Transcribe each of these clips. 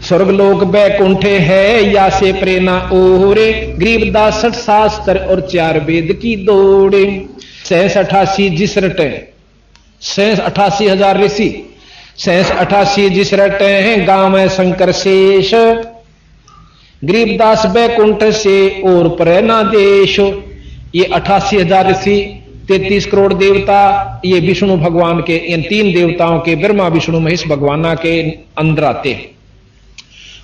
स्वर्गलोक बैकुंठ है या से प्रेरणा ओरे, गरीबदास 60 शास्त्र और 4 वेद की दौड़े। 88 जिस रटे 88,000 ऋषि 88 जिस रटे हैं गांव है शंकर शेष, गरीबदास बैकुंठ से और प्रेरणा देश। ये 88,000 ऋषि 33 करोड़ देवता, ये विष्णु भगवान के इन 3 देवताओं के ब्रह्मा विष्णु महेश भगवान के अंदर आते हैं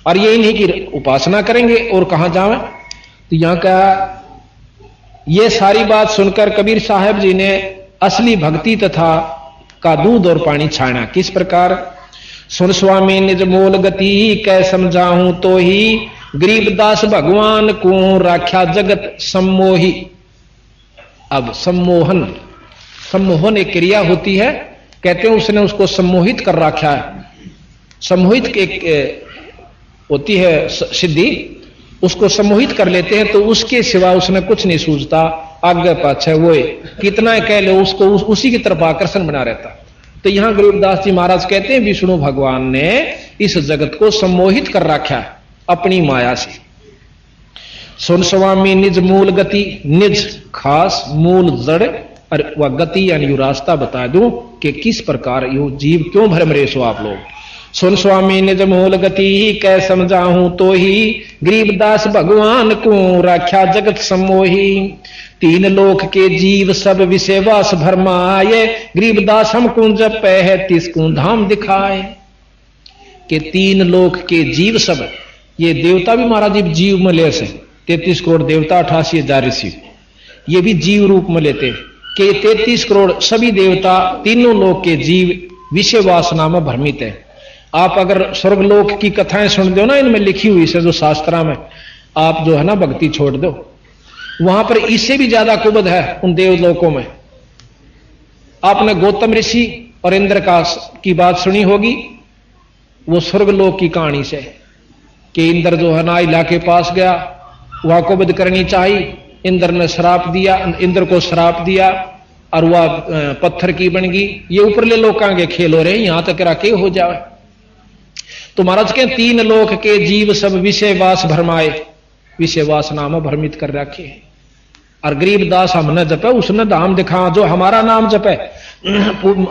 और ये इन्हीं की उपासना करेंगे और कहां जावे। तो यहां का ये सारी बात सुनकर कबीर साहब जी ने असली भक्ति तथा का दूध और पानी छाना। किस प्रकार? सुन स्वामी निज मोल गति कै समझाऊं तो ही, गरीबदास भगवान को राख्या जगत सम्मोही। अब सम्मोहन एक क्रिया होती है, कहते हैं उसने उसको सम्मोहित कर रखा है। सम्मोहित एक होती है सिद्धि, उसको सम्मोहित कर लेते हैं तो उसके सिवा उसने कुछ नहीं सूझता, आगे पाछे वो कितना कह लो उसको उसी की तरफ आकर्षण बना रहता। तो यहां गरीबदास जी महाराज कहते हैं विष्णु भगवान ने इस जगत को सम्मोहित कर रखा है अपनी माया से। सुन स्वामी निज मूल गति, निज खास मूल जड़ और वह गति यानी रास्ता बता दूं कि किस प्रकार यो जीव क्यों भ्रमरे सो आप लोग। सुन स्वामी निज मूल गति कै समझाऊं तो ही, गरीबदास भगवान को राख्या जगत सम्मोही। 3 लोक के जीव सब विषय वास भरमाए, गरीबदास हमको जपै है तिसको धाम दिखाए। कि 3 लोक के जीव सब, ये देवता भी महाराज जीव में ले से 33 करोड़ देवता 88,000 ऋषि, ये भी जीव रूप में लेते कि 33 करोड़ सभी देवता तीनों लोक के जीव विषय वासना में भ्रमित है। आप अगर स्वर्गलोक की कथाएं सुन दो ना, इनमें लिखी हुई से जो शास्त्रा में, आप जो है ना भक्ति छोड़ दो, वहां पर इससे भी ज्यादा कुबद है उन देवलोकों में। आपने गौतम ऋषि और इंद्र की बात सुनी होगी, वो स्वर्गलोक की कहानी से कि इंद्र जो है ना इला के पास गया, वहां कुबद करनी चाहिए, इंद्र ने श्राप दिया, इंद्र को श्राप दिया और वह पत्थर की बन गई। ये ऊपरले लोकां के खेल हो रहे हैं, यहां तक रखे हो जाए। तो महाराज के 3 लोक के जीव सब विषय वास भरमाए, विषय वासना में भ्रमित कर रखे। और गरीबदास हमने जपे उसने धाम दिखा, जो हमारा नाम जपे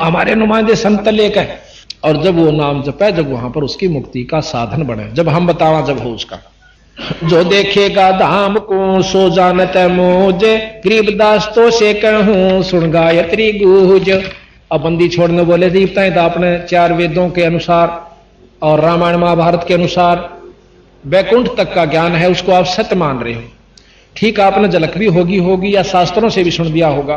हमारे नुमाइंदे संत लेकर, और जब वो नाम जपे जब वहां पर उसकी मुक्ति का साधन बने, जब हम बतावा जब हो उसका। जो देखेगा धाम को सो जानत मोज, गरीबदास तो से कहूं सुन गायत्री गूंज। अब बंदी छोड़ने बोले देवताएं तो आपने 4 वेदों के अनुसार और रामायण महाभारत के अनुसार बैकुंठ तक का ज्ञान है, उसको आप सत्य मान रहे हो। ठीक आपने झलक भी होगी या शास्त्रों से भी सुन दिया होगा,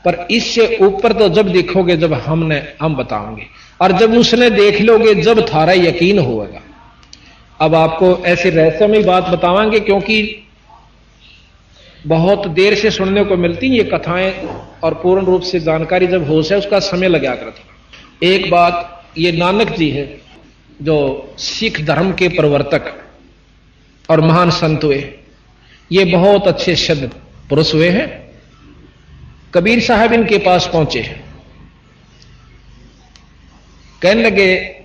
पर इससे ऊपर तो जब देखोगे जब हम बताओगे, और जब उसने देख लोगे जब थारा यकीन होगा। अब आपको ऐसे रहस्यमय बात बतावांगे क्योंकि बहुत देर से सुनने को मिलती ये कथाएं, और पूर्ण रूप से जानकारी जब हो से उसका समय लगा करता। एक बात, ये नानक जी है जो सिख धर्म के प्रवर्तक और महान संत हुए, ये बहुत अच्छे शब्द पुरुष हुए हैं। कबीर साहब इनके पास पहुंचे, कहने लगे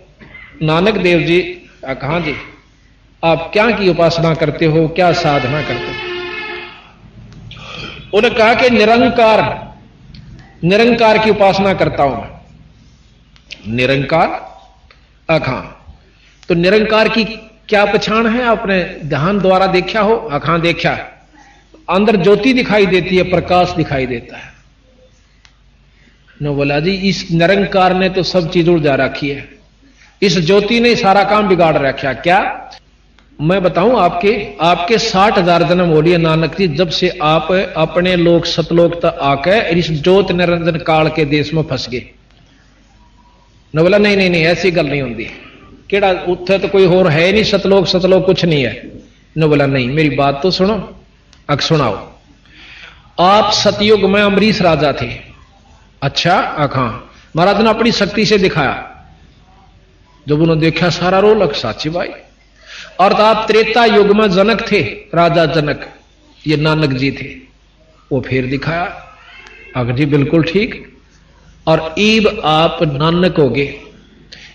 नानक देव जी, कहां जी आप क्या की उपासना करते हो, क्या साधना करते हो? उन्होंने कहा कि निरंकार की उपासना करता हूं मैं। निरंकार? अखां। तो निरंकार की क्या पहचान है? आपने ध्यान द्वारा देखा हो? अखां देखा। अंदर ज्योति दिखाई देती है, प्रकाश दिखाई देता है। न बोला जी इस निरंकार ने तो सब चीज उड़ जा रखी है, इस ज्योति ने सारा काम बिगाड़ रखा। क्या मैं बताऊं? आपके 60,000 जन्म हो लिए नानक जी, जब से आप अपने लोक सतलोक तक आके इस ज्योत निरंजन काल के देश में फंस गए। न बोला नहीं ऐसी गल नहीं होती, केड़ा उत्थे तो कोई और है नहीं, सतलोक कुछ नहीं है। न बोला नहीं, मेरी बात तो सुनो। अक सुनाओ। आप सतयुग में अमरीश राजा थे। अच्छा? हाँ। महाराज ने अपनी शक्ति से दिखाया, जब उन्होंने देखा सारा रोलक साची भाई। और तो आप त्रेता युग में जनक थे, राजा जनक, ये नानक जी थे, वो फिर दिखाया। अगर जी बिल्कुल ठीक। और ईब आप नानक हो गए,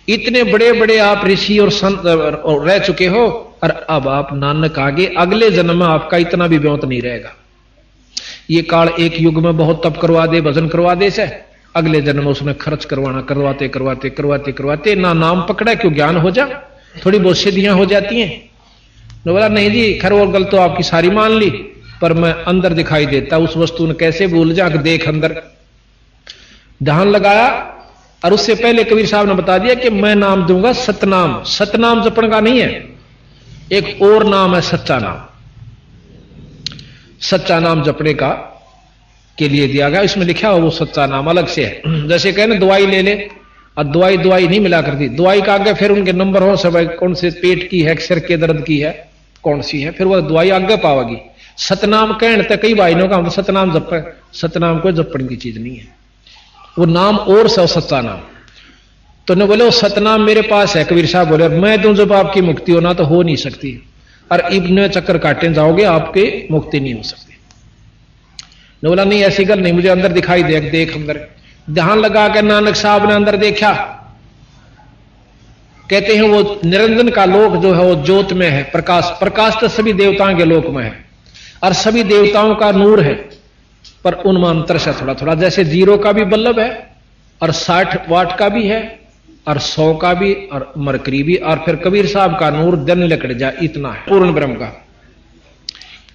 इतने बड़े बड़े आप ऋषि और संत रह चुके हो, और अब आप नानक आगे अगले जन्म में आपका इतना भी ब्योंत नहीं रहेगा। ये काल एक युग में बहुत तप करवा दे, भजन करवा दे से, अगले जन्म में उसने खर्च करवाना, करवाते करवाते करवाते करवाते ना नाम पकड़ा, क्यों ज्ञान हो जा, थोड़ी बहुत सिद्धियां हो जाती हैं। ने बोला नहीं जी, खैर और गल तो आपकी सारी मान ली, पर मैं अंदर दिखाई देता उस वस्तु ने कैसे भूल जा, देख अंदर। ध्यान लगाया, और उससे पहले कबीर साहब ने बता दिया कि मैं नाम दूंगा सतनाम। सतनाम जपण का नहीं है, एक और नाम है सच्चा नाम। सच्चा नाम जपने का के लिए दिया गया, इसमें लिखा हो वो सच्चा नाम अलग से है। जैसे कहने दवाई ले ले, और दवाई दवाई नहीं मिला करती, दवाई का आगे फिर उनके नंबर हो सब, कौन से पेट की है, सिर के दर्द की है, कौन सी है, फिर वह दवाई आगे पावेगी। सतनाम कहने तक कई भाइयों का हम सतनाम जप, सतनाम को जपण की चीज नहीं है, वो नाम और सब सच्चा नाम। तो ने बोले वो सतनाम मेरे पास है। कबीर साहब बोले मैं दूं जब आपकी मुक्ति होना तो हो नहीं सकती, और इब्ने चक्कर काटे जाओगे आपके मुक्ति नहीं हो सकती। ने बोला नहीं ऐसी गल नहीं, मुझे अंदर दिखाई दे, देख अंदर। ध्यान लगा कर नानक साहब ने अंदर देखा, कहते हैं वो निरंजन का लोक जो है वो ज्योत में है, प्रकाश। प्रकाश तो सभी देवताओं के लोक में है, और सभी देवताओं का नूर है, पर उनमें अंतर से थोड़ा थोड़ा, जैसे 0 का भी बल्लभ है, और 60 वाट का भी है, और 100 का भी, और मरकरी भी, और फिर कबीर साहब का नूर दिन लकड़ जाए इतना है पूर्ण ब्रह्म का।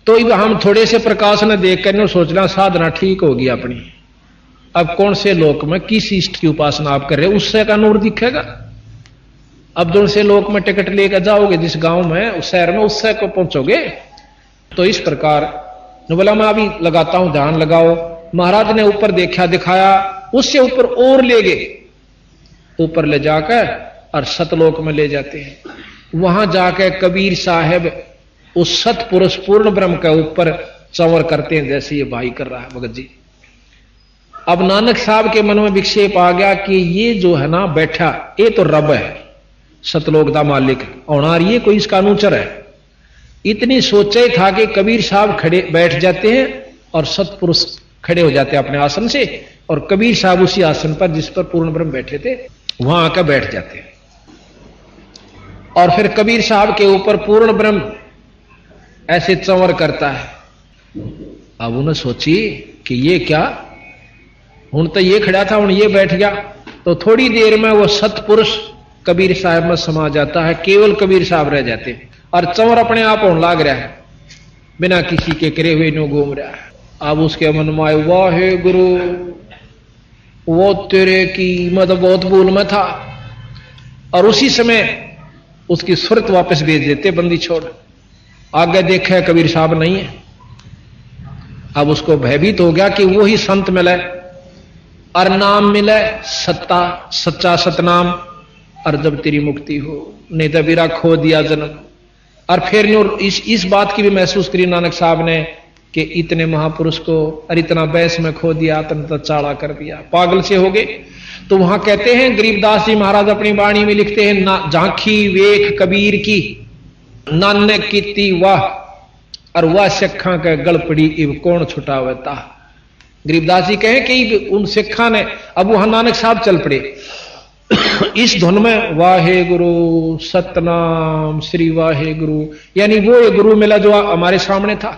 तो हम थोड़े से प्रकाश ने देख कर सोचना साधना ठीक होगी अपनी। अब कौन से लोक में किस इष्ट की उपासना आप कर रहे हो, उससे का नूर दिखेगा। अब जो से लोक में टिकट लेकर जाओगे जिस गांव में, उस शहर में, उससे को पहुंचोगे। तो इस प्रकार ने बोला मैं अभी लगाता हूं, ध्यान लगाओ। महाराज ने ऊपर देखा, दिखाया, उससे ऊपर और ले गए, ऊपर ले जाकर और सतलोक में ले जाते हैं। वहां जाकर कबीर साहब उस सतपुरुष पूर्ण ब्रह्म के ऊपर चंवर करते हैं, जैसे ये भाई कर रहा है भगत जी। अब नानक साहब के मन में विक्षेप आ गया कि ये जो है ना बैठा, ये तो रब है, सतलोक दा मालिक होना, ये कोई इसका अनुचर है। इतनी सोचा ही था कि कबीर साहब खड़े बैठ जाते हैं और सतपुरुष खड़े हो जाते हैं अपने आसन से, और कबीर साहब उसी आसन पर जिस पर पूर्ण ब्रह्म बैठे थे वहां आकर बैठ जाते हैं। और फिर कबीर साहब के ऊपर पूर्ण ब्रह्म ऐसे चंवर करता है। अब उन्हें सोची कि ये क्या, हूं तो ये खड़ा था, हूं ये बैठ गया। तो थोड़ी देर में वो सतपुरुष कबीर साहब में समा जाता है, केवल कबीर साहब रह जाते हैं, और चंवर अपने आप होने लग रहा है, बिना किसी के करे हुए नो घूम रहा है। अब उसके मन में आए, वाहे गुरु, वो तेरे की मत बहुत भूल में था। और उसी समय उसकी सुरत वापस भेज देते, बंदी छोड़। आगे देखे कबीर साहब नहीं है। अब उसको भयभीत हो गया कि वो ही संत मिले और नाम मिले, सत्ता सच्चा सतनाम, और जब तेरी मुक्ति हो, नहीं तो मेरा खो दिया जन्म। और फिर इस बात की भी महसूस करी नानक साहब ने कि इतने महापुरुष को और इतना बैस में खो दिया, तो चाड़ा कर दिया, पागल से हो गए। तो वहां कहते हैं गरीबदास जी महाराज अपनी वाणी में लिखते हैं, ना झांकी वेख कबीर की, नानक कीती वाह, और वह सिखा के गल पड़ी इब कौन छुटावता। गरीबदास जी कहें कि उन सिखा ने, अब वहां नानक साहब चल पड़े इस धुन में, वाहे गुरु सतनाम श्री वाहे गुरु, यानी वो ये गुरु मिला जो हमारे सामने था,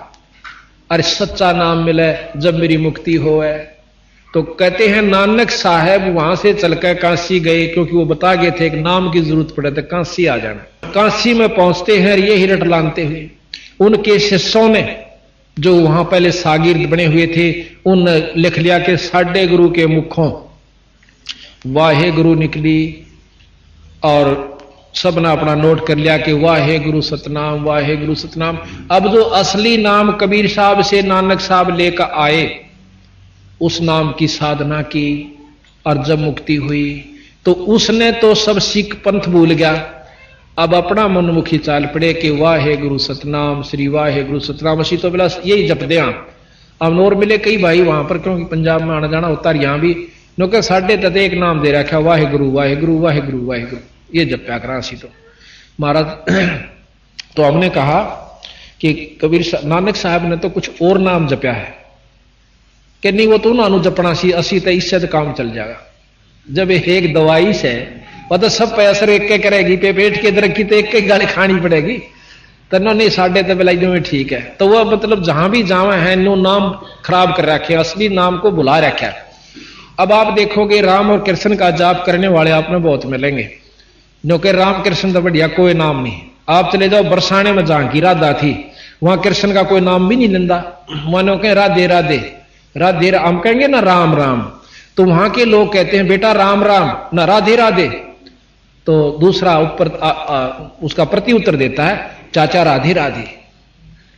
और सच्चा नाम मिले जब मेरी मुक्ति हो है। तो कहते हैं नानक साहब वहां से चलकर काशी गए, क्योंकि वो बता गए थे एक नाम की जरूरत पड़े तो काशी आ जाना। काशी में पहुंचते हैं ये हिरट लानते हुए, उनके शिष्यों ने जो वहां पहले सागिर्द बने हुए थे, उन लिख लिया कि साढ़े गुरु के मुखों वाहे गुरु निकली, और सबने अपना नोट कर लिया कि वाहे गुरु सतनाम, वाहे गुरु सतनाम। अब जो असली नाम कबीर साहब से नानक साहब लेकर आए, उस नाम की साधना की, और जब मुक्ति हुई तो उसने तो सब सिख पंथ भूल गया। अब अपना मनमुखी चाल पड़े कि वाहे गुरु सतनाम श्री वाहे गुरु सतनाम, असी तो बिला यही जप दिया। अब नोर मिले कई भाई वहां पर, क्योंकि पंजाब में आना जाना होता है, यहां भी नो साढ़े तक एक नाम दे रखा, वाहे गुरु वाहे गुरु वाहे गुरु वाहे गुरु, ये जप्या करा असी तो महाराज। तो हमने कहा कि कबीर नानक साहब ने तो कुछ और नाम जप्या है, कि नहीं वो तो उन्होंने जपना सी, असी तो इससे तो काम चल जाएगा। जब एक दवाई से वह तो सब पे असर एक के करेगी, पे पेट के दरक की तो एक गाली खानी पड़ेगी। तो नहीं साढ़े तो बिलाई में ठीक है। तो वह मतलब जहां भी जावा है नो नाम खराब कर रखे, असली नाम को भुला रखा है। अब आप देखोगे राम और कृष्ण का जाप करने वाले आप में बहुत मिलेंगे, जो कि राम कृष्ण तो बढ़िया कोई नाम नहीं। आप चले जाओ बरसाने में जहां की राधा थी, वहां कृष्ण का कोई नाम भी नहीं लेंदा, मानो कहें राधे राधे राधे, हम कहेंगे ना राम राम, तो वहां के लोग कहते हैं बेटा राम राम ना राधे राधे। तो दूसरा ऊपर उसका प्रति उत्तर देता है चाचा राधे राधे।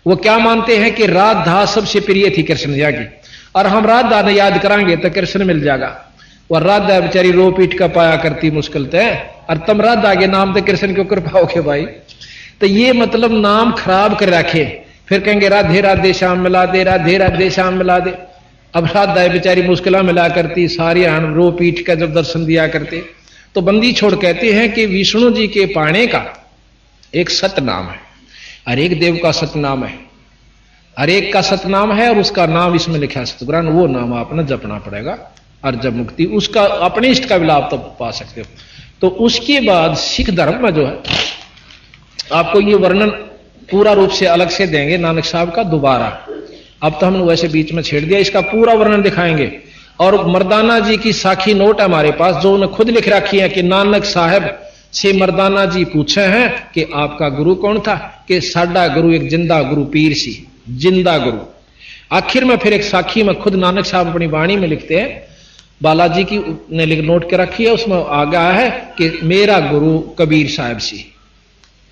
वो क्या मानते हैं कि राधा सबसे प्रिय थी कृष्ण जी की, और हम राधा ने याद करांगे तो कृष्ण मिल जाएगा। और राधा बेचारी रो पीट का पाया करती मुश्किल है, और तुम राधा के नाम तो कृष्ण क्यों कर पाओगे भाई। तो ये मतलब नाम खराब कर रखे, फिर कहेंगे राधे राधे श्याम मिला दे, राधे राधे श्याम मिला दे। अब राधा बेचारी मुश्किल मिला करती, सारी हम रो पीट का जब दर्शन दिया करते। तो बंदी छोड़ कहते हैं कि विष्णु जी के पाने का एक सतनाम है, हर एक देव का सतनाम है, हर एक का सतनाम है, और उसका नाम इसमें लिखा है सतपुराण। वो नाम आपने जपना पड़ेगा, और जब मुक्ति उसका अपने इष्ट का भी लाभ तो पा सकते हो। तो उसके बाद सिख धर्म में जो है आपको ये वर्णन पूरा रूप से अलग से देंगे नानक साहब का दोबारा। अब तो हमने वैसे बीच में छेड़ दिया, इसका पूरा वर्णन दिखाएंगे। और मर्दाना जी की साखी नोट हमारे पास, जो उन्होंने खुद लिख रखी है कि नानक साहब से मर्दाना जी पूछे हैं कि आपका गुरु कौन था, कि साडा गुरु एक जिंदा गुरु पीर सी, जिंदा गुरु। आखिर में फिर एक साखी में खुद नानक साहब अपनी वाणी में लिखते हैं, बालाजी की ने नोट के रखी है, उसमें आ गया है कि मेरा गुरु कबीर साहब सी,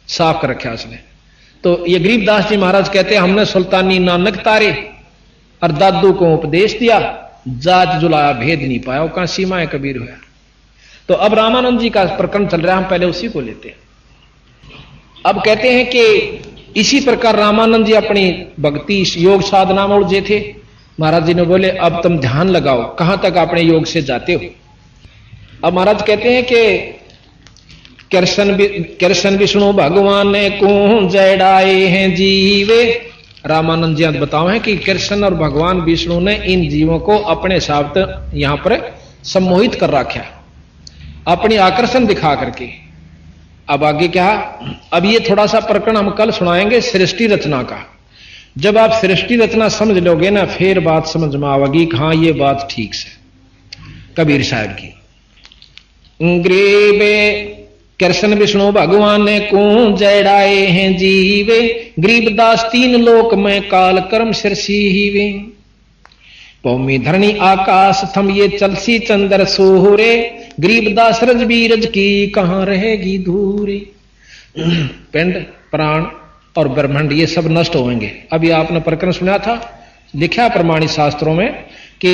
साफ कर रखा उसने। तो ये गरीबदास जी महाराज कहते हैं हमने सुल्तानी नानक तारे और दादू को उपदेश दिया, जात जुलाया भेद नहीं पाया, वो कहां सीमा है कबीर हुआ। तो अब रामानंद जी का प्रकरण चल रहा है, हम पहले उसी को लेते हैं। अब कहते हैं कि इसी प्रकार रामानंद जी अपनी भक्ति योग साधना में उलझे थे। महाराज जी ने बोले अब तुम ध्यान लगाओ, कहां तक अपने योग से जाते हो। अब महाराज कहते हैं कि कृष्ण विष्णु भगवान ने को जड़ाए हैं जीवे। रामानंद जी बताओ है कि कृष्ण और भगवान विष्णु ने इन जीवों को अपने साथ यहां पर सम्मोहित कर रखा, अपनी आकर्षण दिखा करके। अब आगे क्या, अब ये थोड़ा सा प्रकरण हम कल सुनाएंगे सृष्टि रचना का। जब आप सृष्टि रचना समझ लोगे ना, फिर बात समझ में आवेगी कि हाँ ये बात ठीक से कबीर साहब की। ग्रीबे कृष्ण विष्णु भगवान ने को जड़ाए हैं जीवे, गरीबदास तीन लोक में काल कर्म सिरसी हीवे। भूमि धरणी आकाश थम ये चलसी चंद्र सोहरे, गरीबदास रजबीरज की कहां रहेगी धूरी। पिंड प्राण और ब्रह्मांड ये सब नष्ट होंगे। अभी आपने प्रकरण सुना था, लिखा प्रमाणित शास्त्रों में कि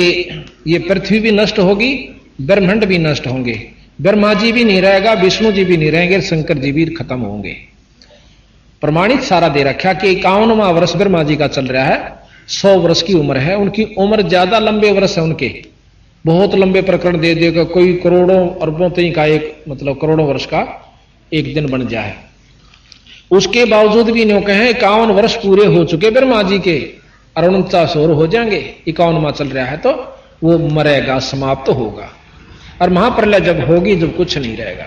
ये पृथ्वी भी नष्ट होगी, ब्रह्मांड भी नष्ट होंगे, ब्रह्मा जी भी नहीं रहेगा, विष्णु जी भी नहीं रहेंगे, शंकर जी भी खत्म होंगे। प्रमाणित सारा दे रखा कि 51वां वर्ष ब्रह्मा जी का चल रहा है, 100 वर्ष की उम्र है उनकी, उम्र ज्यादा लंबे वर्ष है उनके, बहुत लंबे प्रकरण दे देगा, कोई करोड़ों अरबों तक का एक मतलब करोड़ों वर्ष का एक दिन बन जाए। उसके बावजूद भी न्यों कहें 51 वर्ष पूरे हो चुके ब्रह्मा जी के, और 49 और हो जाएंगे, 51वां चल रहा है, तो वो मरेगा, समाप्त होगा। और महाप्रलय जब होगी, जब कुछ नहीं रहेगा,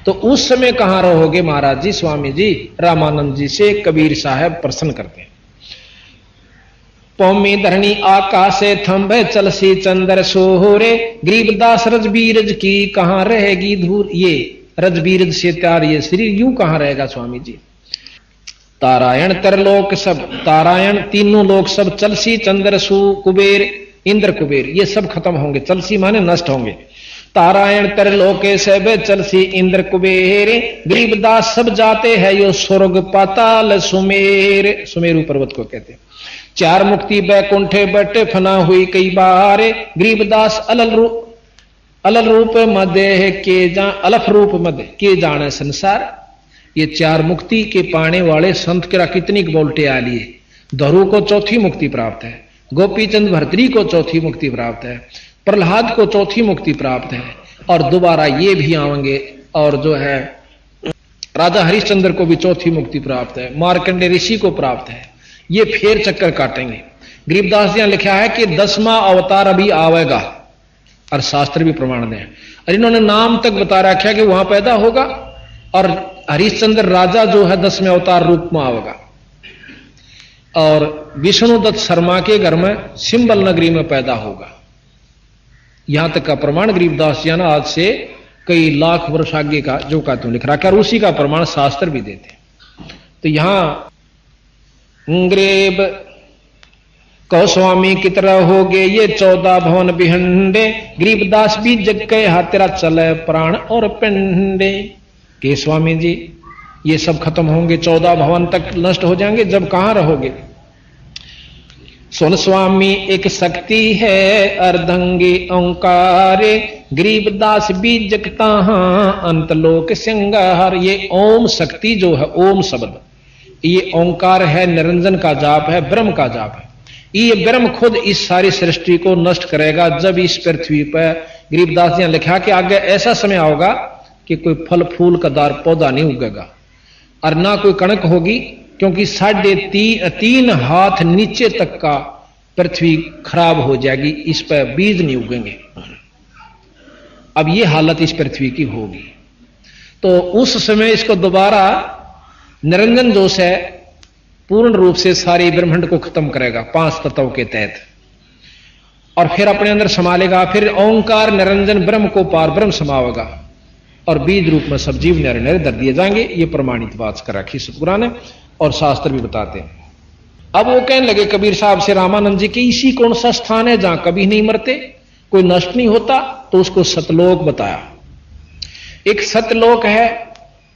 तो उस समय कहां रहोगे महाराज जी। स्वामी जी रामानंद जी से कबीर साहब प्रश्न करते हैं। पौमी धरणी आकाश थंभे चलसी चंद्र सोहरे, गरीबदास रजबीरज की कहां रहेगी धूर। ये रजबीरज से त्यार ये शरीर यूं कहां रहेगा स्वामी जी। तारायण तरलोक सब, तारायण तीनों लोग सब, चलसी चंद्र सु कुबेर इंद्र कुबेर ये सब खत्म होंगे, चलसी माने नष्ट होंगे। तारायण तरलोके सब चलसी इंद्र कुबेर, गरीबदास सब जाते हैं यो स्वर्ग पाताल सुमेर। सुमेरु पर्वत को कहते हैं। चार मुक्ति बैकुंठे बटे फना हुई कई बार, गरीबदास अलल रूप मध्य के अलफ रूप मध्य के जाने संसार। ये चार मुक्ति के पाने वाले संत के कितनी बोल्टे आ लिए। धरु को चौथी मुक्ति प्राप्त है, गोपीचंद भर्तरी को चौथी मुक्ति प्राप्त है, प्रहलाद को चौथी मुक्ति प्राप्त है, और दोबारा ये भी आएंगे। और जो है राजा हरिश्चंद्र को भी चौथी मुक्ति प्राप्त है, मार्कंडे ऋषि को प्राप्त है। ये फेर चक्कर काटेंगे। गरीबदास जी ने लिखा है कि 10वां अवतार अभी आवेगा, और शास्त्र भी प्रमाण दें। और इन्होंने नाम तक बता रखा कि वहां पैदा होगा और हरिश्चंद्र राजा जो है 10वें अवतार रूप में आएगा। और विष्णुदत्त शर्मा के घर में सिंबल नगरी में पैदा होगा। यहां तक का प्रमाण गरीबदास जी ने आज से कई लाख वर्ष आगे का जो का तुम लिख रखा, और उसी का प्रमाण शास्त्र भी देते। तो यहां ग्रेब कहो स्वामी की तरह हो गए ये 14 भवन बिहंडे, गरीबदास भी जग के हाथेरा चले प्राण और पिंडे। के स्वामी जी ये सब खत्म होंगे, 14 भवन तक नष्ट हो जाएंगे, जब कहां रहोगे? सुन स्वामी एक शक्ति है अर्धंगी ओंकारे, गरीबदास भी जगता अंतलोक सिंगार। ये ओम शक्ति जो है, ओम शब्द, ये ओंकार है, निरंजन का जाप है, ब्रह्म का जाप है। ये ब्रह्म खुद इस सारी सृष्टि को नष्ट करेगा जब इस पृथ्वी पर, गरीबदास ने लिखा कि आगे ऐसा समय आओगा कि कोई फल फूल का दार पौधा नहीं उगेगा और ना कोई कणक होगी, क्योंकि 3.5 हाथ नीचे तक का पृथ्वी खराब हो जाएगी, इस पर बीज नहीं उगेंगे। अब ये हालत इस पृथ्वी की होगी। तो उस समय इसको दोबारा निरंजन जोश है पूर्ण रूप से सारे ब्रह्मांड को खत्म करेगा 5 तत्वों के तहत, और फिर अपने अंदर संभालेगा। फिर ओंकार निरंजन ब्रह्म को पार ब्रह्म समावेगा और बीज रूप में सब जीव नरे नरे धर दिए जाएंगे। ये प्रमाणित बात कर रखी सतगुरु ने और शास्त्र भी बताते हैं। अब वो कहने लगे कबीर साहब से रामानंद जी की, इसी कौन सा स्थान है जहां कभी नहीं मरते, कोई नष्ट नहीं होता? तो उसको सतलोक बताया। एक सतलोक है,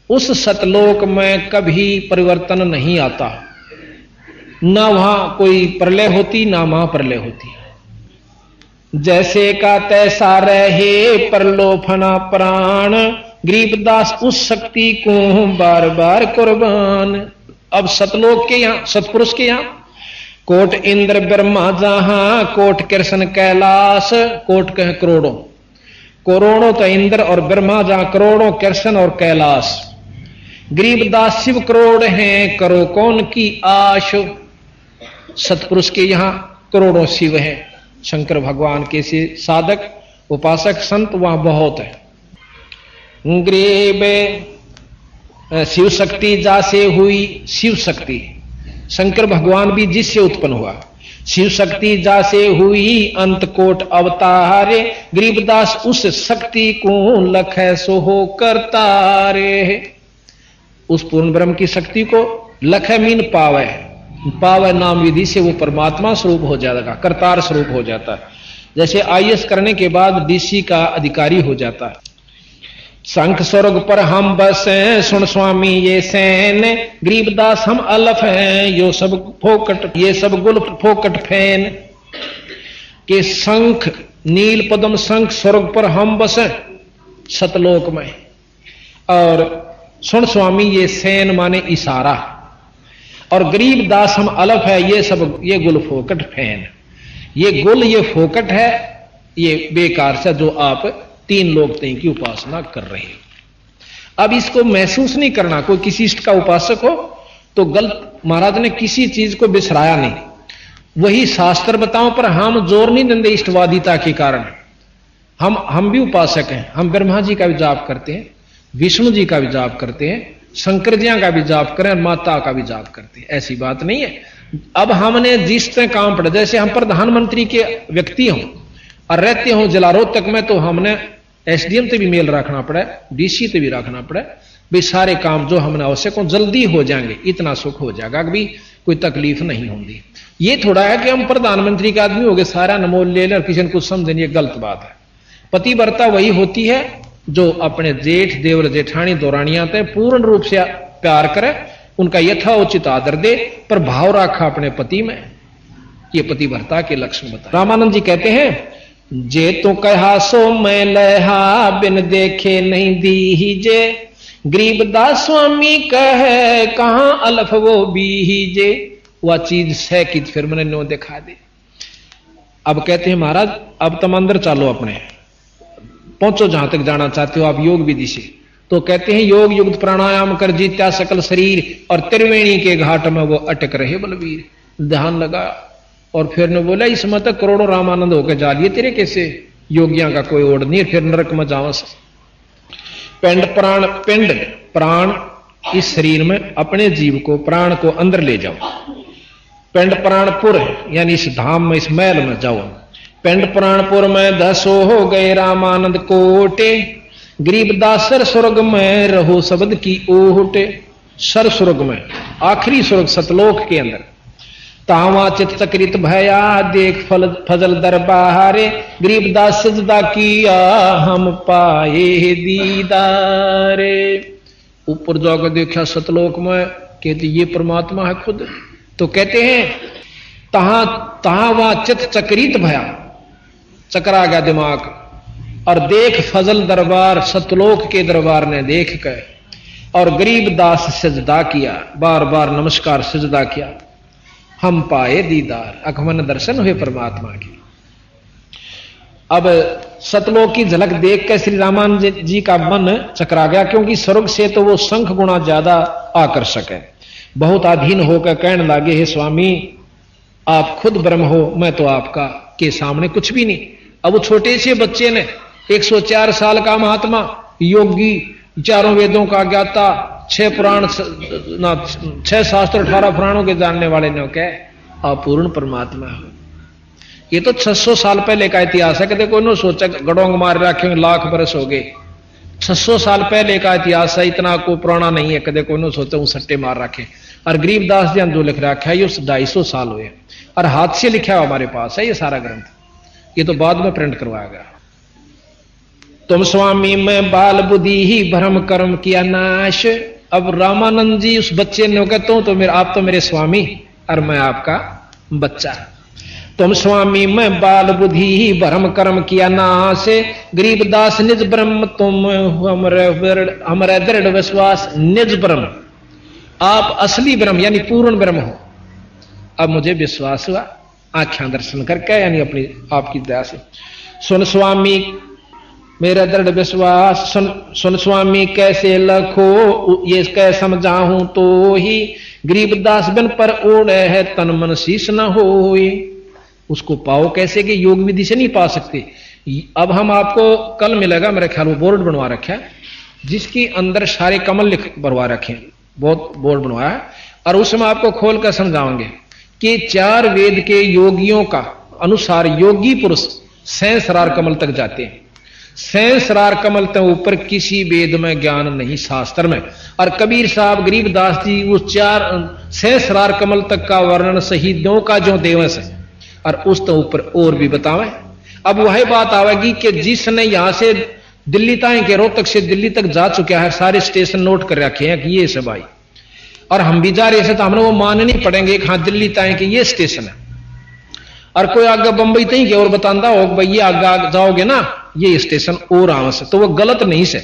उस सतलोक में कभी परिवर्तन नहीं आता, ना वहां कोई प्रलय होती ना वहां प्रलय होती। जैसे का तैसा रहे परलोफना प्राण, गरीबदास उस शक्ति को बार बार कुर्बान। अब सतलोक के यहां, सतपुरुष के यहां कोट इंद्र ब्रह्मा जहां, कोट कृष्ण कैलाश, कोट कह करोड़ों, करोड़ों तो इंद्र और ब्रह्मा जहां, करोड़ों कृष्ण और कैलाश। गरीबदास शिव करोड़ हैं, करो कौन की आश। सतपुरुष के यहां करोड़ों शिव हैं, शंकर भगवान के से साधक उपासक संत वहां बहुत है। ग्रीब शिव शक्ति जासे हुई, शिव शक्ति शंकर भगवान भी जिससे उत्पन्न हुआ। शिव शक्ति जासे हुई अंत कोट अवतारे, गरीबदास उस शक्ति को लखै सो हो करतारे। उस पूर्ण ब्रह्म की शक्ति को लखै मीन पावे, पावे नाम विधि से वो परमात्मा स्वरूप हो जाएगा, करतार स्वरूप हो जाता है। जैसे IAS करने के बाद DC का अधिकारी हो जाता है। शंख स्वर्ग पर हम बसे, सुन स्वामी ये सैन, गरीबदास हम अलफ हैं, यो सब फोकट, ये सब गुल फोकट फैन। के शंख नील पद्म शंख स्वर्ग पर हम बसे सतलोक में, और सुन स्वामी ये सैन माने इशारा, और गरीबदास हम अलफ है, ये सब ये गुल फोकट फैन। ये गुल ये फोकट है, ये बेकार से जो आप 3 लोग तय की उपासना कर रहे हैं। अब इसको महसूस नहीं करना, कोई किसी इष्ट का उपासक हो तो गलत, महाराज ने किसी चीज को बिसराया नहीं, वही शास्त्र बताओ, पर हम जोर नहीं देंगे इष्टवादिता के कारण। हम भी उपासक हैं, हम ब्रह्मा जी का भी जाप करते हैं, विष्णु जी का भी जाप करते हैं, शंकर जी का भी जाप करें और माता का भी जाप करते हैं, ऐसी बात नहीं है। अब हमने जिस तरह काम पड़ा, जैसे हम प्रधानमंत्री के व्यक्ति हों और रहते हों जिला रोहतक में, तो हमने SDM से भी मेल रखना पड़ा, DC से भी रखना पड़ा, भाई सारे काम जो हमने आवश्यक हो जल्दी हो जाएंगे, इतना सुख हो जाएगा कि भी कोई तकलीफ नहीं होगी। ये थोड़ा है कि हम प्रधानमंत्री के आदमी हो गए, सारा नमोल ले लें और किसी ने कुछ समझे, ये गलत बात है। पतिव्रता वही होती है जो अपने जेठ देवर जेठानी दौरानियां तय पूर्ण रूप से प्यार करे, उनका यथाउचित आदर दे, पर भाव रखा अपने पति में। ये पतिव्रता के लक्षण बता रामानंद जी कहते हैं, जे तो कहा सो मैं लहा, बिन देखे नहीं दीजे, गरीबदास स्वामी कहे कहां अलफ वो बीजे। वह चीज है कि फिर मैंने नो दिखा दे। अब कहते हैं महाराज अब तुम अंदर चलो, अपने पहुंचो जहां तक जाना चाहते हो आप योग विधि से। तो कहते हैं योग युक्त प्राणायाम कर जीत्या सकल शरीर, और त्रिवेणी के घाट में वो अटक रहे बलवीर। ध्यान लगा और फिर ने बोला इसमें तक करोड़ों रामानंद होकर जा लिए तेरे कैसे, योगियां का कोई ओढ़ नहीं, फिर नरक में जावस। पिंड प्राण इस शरीर में अपने जीव को, प्राण को अंदर ले जाओ। पिंड प्राणपुर यानी इस धाम में, इस महल में जाओ। पिंड प्राणपुर में 10 हो गए रामानंद कोटे, गरीबदास सर स्वर्ग में रहो शब्द की ओटे। सर स्वर्ग में, आखिरी स्वर्ग सतलोक के अंदर। तावा चित चक्रित भया देख फजल दरबारे, गरीबदास सजदा किया हम पाए दीदारे। ऊपर जाकर देखा सतलोक में, कहते ये परमात्मा है खुद। तो कहते हैं तहां वहां चित चक्रित भया, चकरा गया दिमाग, और देख फजल दरबार, सतलोक के दरबार ने देख कर, और गरीबदास सजदा किया, बार बार नमस्कार सजदा किया। हम पाए दीदार, अखमन दर्शन हुए परमात्मा के। अब सतलोक की झलक देख कर श्री रामानंद जी का मन चकरा गया, क्योंकि स्वर्ग से तो वो संख गुणा ज्यादा आकर्षक है। बहुत अधीन होकर कहने लगे, हे स्वामी आप खुद ब्रह्म हो, मैं तो आपका के सामने कुछ भी नहीं। अब वो छोटे से बच्चे ने, 104 साल का महात्मा योगी, चारों वेदों का ज्ञाता, 6 पुराण 6 शास्त्र 18 पुराणों के जानने वाले ने कहा आप पूर्ण परमात्मा हो। ये तो 600 साल पहले का इतिहास है। कहते कोई न सोचा गड़ोंग मार रखे लाख बरस हो गए, 600 साल पहले का इतिहास है, इतना को पुराना नहीं है। कदे कोई न सोचा सट्टे मार रखे। और गरीबदास जी जो लिख रखा है ये 250 साल हुए, और हाथ से लिखा हुआ हमारे पास है ये सारा ग्रंथ। ये तो बाद में प्रिंट करवाया गया। तुम स्वामी में बाल बुद्धि ही भ्रम कर्म किया नाश। अब रामानंद जी उस बच्चे ने कहते हो तो मेरे, आप तो मेरे स्वामी और मैं आपका बच्चा। तुम स्वामी में बाल बुद्धि ही भ्रम कर्म किया नाश, गरीबदास निज ब्रह्म तुम हमारे दृढ़ विश्वास। निज ब्रह्म, आप असली ब्रह्म यानी पूर्ण ब्रह्म हो। अब मुझे विश्वास हुआ आख्या दर्शन करके, यानी अपनी आपकी दया से। सुन स्वामी मेरा दृढ़ विश्वास, सुन स्वामी कैसे लखो ये कह समझाऊं तो ही, गरीबदास बिन पर ओढ़े है तन मन शीश न होए। उसको पाओ कैसे कि योग विधि से नहीं पा सकते। अब हम आपको कल मिलेगा मेरे ख्याल में, बोर्ड बनवा रखा है जिसके अंदर सारे कमल लिख बनवा रखे, बहुत बोर्ड बनवाया है, और उसमें आपको खोल कर समझाओगे कि 4 वेद के योगियों का अनुसार योगी पुरुष सहस्रार कमल तक जाते हैं। सहस्रार कमल तक ऊपर किसी वेद में ज्ञान नहीं, शास्त्र में। और कबीर साहब गरीबदास जी उस 4 सहस्रार कमल तक का वर्णन शहीदों का जो दिवस है और उस तो ऊपर और भी बतावे। अब वही बात आवेगी कि जिसने यहां से दिल्ली तक के रोहतक से दिल्ली तक जा चुका है, सारे स्टेशन नोट कर रखे हैं कि ये सब आई, और हम भी जा रहे थे तो हमने वो मानने पड़ेंगे कि हाँ दिल्ली तक के ये स्टेशन है। और कोई आगे बंबई तक के और बताता हो भाई ये आगे जाओगे ना ये स्टेशन और आवस है, तो वो गलत नहीं से।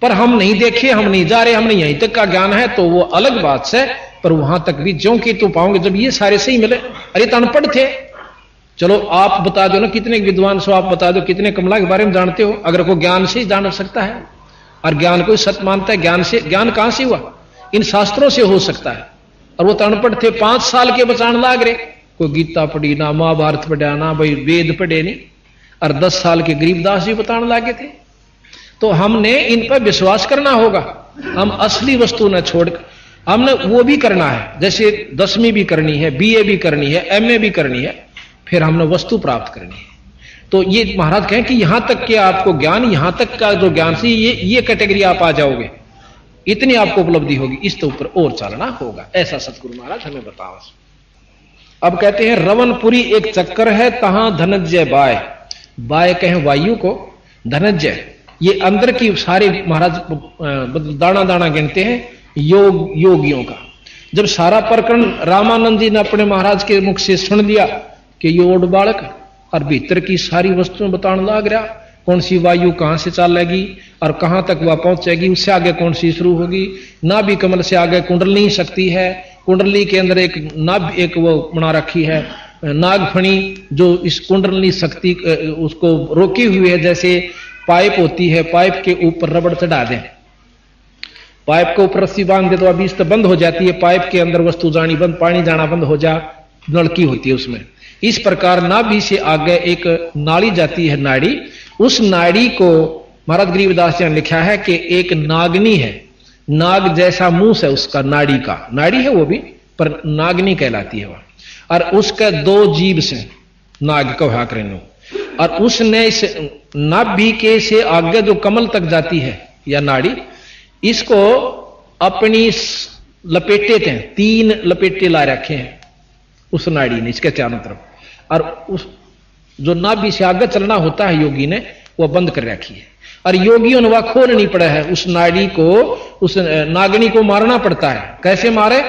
पर हम नहीं देखे, हम नहीं जा रहे, हमने यहीं तक का ज्ञान है तो वो अलग बात से। पर वहां तक भी ज्यों की तो पाओगे जब ये सारे सही मिले। अरे तो अनपढ़ थे, चलो आप बता दो ना, कितने विद्वान सो आप बता दो, कितने कमला के बारे में जानते हो। अगर कोई ज्ञान से ही जान सकता है, और ज्ञान को सत्य मानता है, ज्ञान से, ज्ञान कहां से हुआ, इन शास्त्रों से हो सकता है। और वो तो अनपढ़ थे, 5 साल के बचान लाग रहे, कोई गीता पढ़ी ना, महाभारत पढ़ा ना, भाई वेद पढ़े नहीं, और 10 साल के गरीबदास जी बताने लागे थे। तो हमने इन पर विश्वास करना होगा। हम असली वस्तु न छोड़कर हमने वो भी करना है, जैसे 10वीं भी करनी है, BA भी करनी है, MA भी करनी है, फिर हमने वस्तु प्राप्त करनी है। तो ये महाराज कहें कि यहां तक के आपको ज्ञान, यहां तक का जो ज्ञान से ये कैटेगरी आप आ जाओगे, इतनी आपको उपलब्धि होगी, इसके ऊपर और चलना होगा। ऐसा सतगुरु महाराज हमें बताओ। अब कहते हैं रवनपुरी एक चक्कर है, तहां धनंजय बाय। बाय कहें वायु को, धनंजय ये अंदर की सारे महाराज दाना दाना गिनते हैं योगियों का। जब सारा प्रकरण रामानंद जी ने अपने महाराज के मुख से सुन लिया कि ये ओड बालक और भीतर की सारी वस्तुएं बताने लग रहा, कौन सी वायु कहां से चलेगी और कहां तक वह पहुंचेगी, उससे आगे कौन सी शुरू होगी। नाभि कमल से आगे कुंडलनी शक्ति है, कुंडली के अंदर एक वो बना रखी है नागफणी, जो इस कुंडली शक्ति उसको रोकी हुई है। जैसे पाइप होती है, पाइप के ऊपर रबड़ चढ़ा दें, पाइप के ऊपर रस्सी बांध दे तो अभी इस बंद हो जाती है, पाइप के अंदर वस्तु जानी बंद, पानी जाना बंद हो जा, नलकी होती है उसमें। इस प्रकार नाभि से आगे एक नाड़ी जाती है, नाड़ी। उस नाड़ी को महाराज गरीबदास जी ने लिखा है कि एक नागनी है, नाग जैसा मुंह है उसका, नाड़ी का, नाड़ी है वो भी, पर नागनी कहलाती है वह। और उसके दो जीभ से नाग को हा करें, और उसने इस नाभि के से आगे जो कमल तक जाती है या नाड़ी, इसको अपनी लपेटे थे, 3 लपेटे ला रखे हैं उस नाड़ी ने इसके चारों तरफ, और उस जो नाभि से आगे चलना होता है योगी ने वो बंद कर रखी है। और योगियों ने वह खोलनी पड़ा है उस नाड़ी को, उस नागनी को मारना पड़ता है। कैसे मारे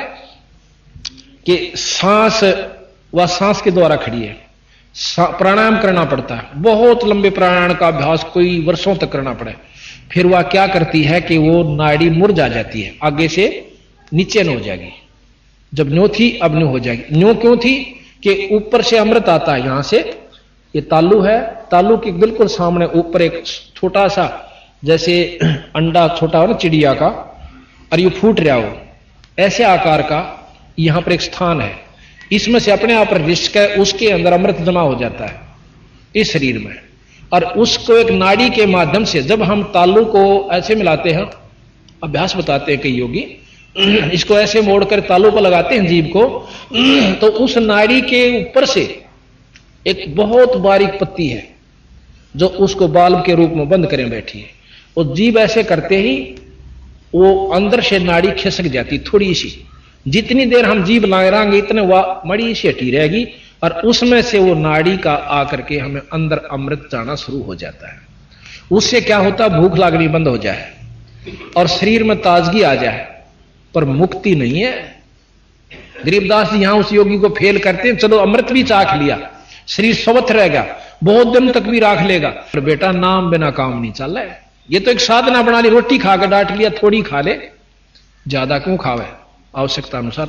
कि सांस, वह सांस के द्वारा खड़ी है, प्राणायाम करना पड़ता है, बहुत लंबे प्राणायाम का अभ्यास कोई वर्षों तक करना पड़े। फिर वह क्या करती है कि वो नाड़ी मुरझा जाती है, आगे से नीचे न हो जाएगी, जब न्यों थी अब न्यों हो जाएगी। न्यों क्यों थी कि ऊपर से अमृत आता है, यहां से ये तालू है, तालू के बिल्कुल सामने ऊपर एक छोटा सा जैसे अंडा छोटा हो ना चिड़िया का, और ये फूट रहा हो ऐसे आकार का, यहां पर एक स्थान है, इसमें से अपने आप रिश्क है, उसके अंदर अमृत जमा हो जाता है इस शरीर में। और उसको एक नाड़ी के माध्यम से जब हम तालू को ऐसे मिलाते हैं, अभ्यास बताते हैं कई योगी, इसको ऐसे मोड़कर तालू को लगाते हैं जीभ को, तो उस नाड़ी के ऊपर से एक बहुत बारीक पत्ती है जो उसको बाल्ब के रूप में बंद करें बैठी है, और जीभ ऐसे करते ही वो अंदर से नाड़ी खिसक जाती थोड़ी सी, जितनी देर हम जीभ लगाएंगे इतने वह मड़ी सी हटी रहेगी, और उसमें से वो नाड़ी का आकर के हमें अंदर अमृत जाना शुरू हो जाता है। उससे क्या होता है, भूख लागनी बंद हो जाए और शरीर में ताजगी आ जाए, पर मुक्ति नहीं है। गरीबदास जी यहां उस योगी को फेल करते हैं, चलो अमृत भी चाख लिया, शरीर स्वस्थ रहेगा, बहुत दिन तक भी राख लेगा, पर बेटा नाम बिना काम नहीं चल रहा है। ये तो एक साधना बना ली, रोटी खाकर डांट लिया, थोड़ी खा ले, ज्यादा क्यों खावे, आवश्यकता अनुसार।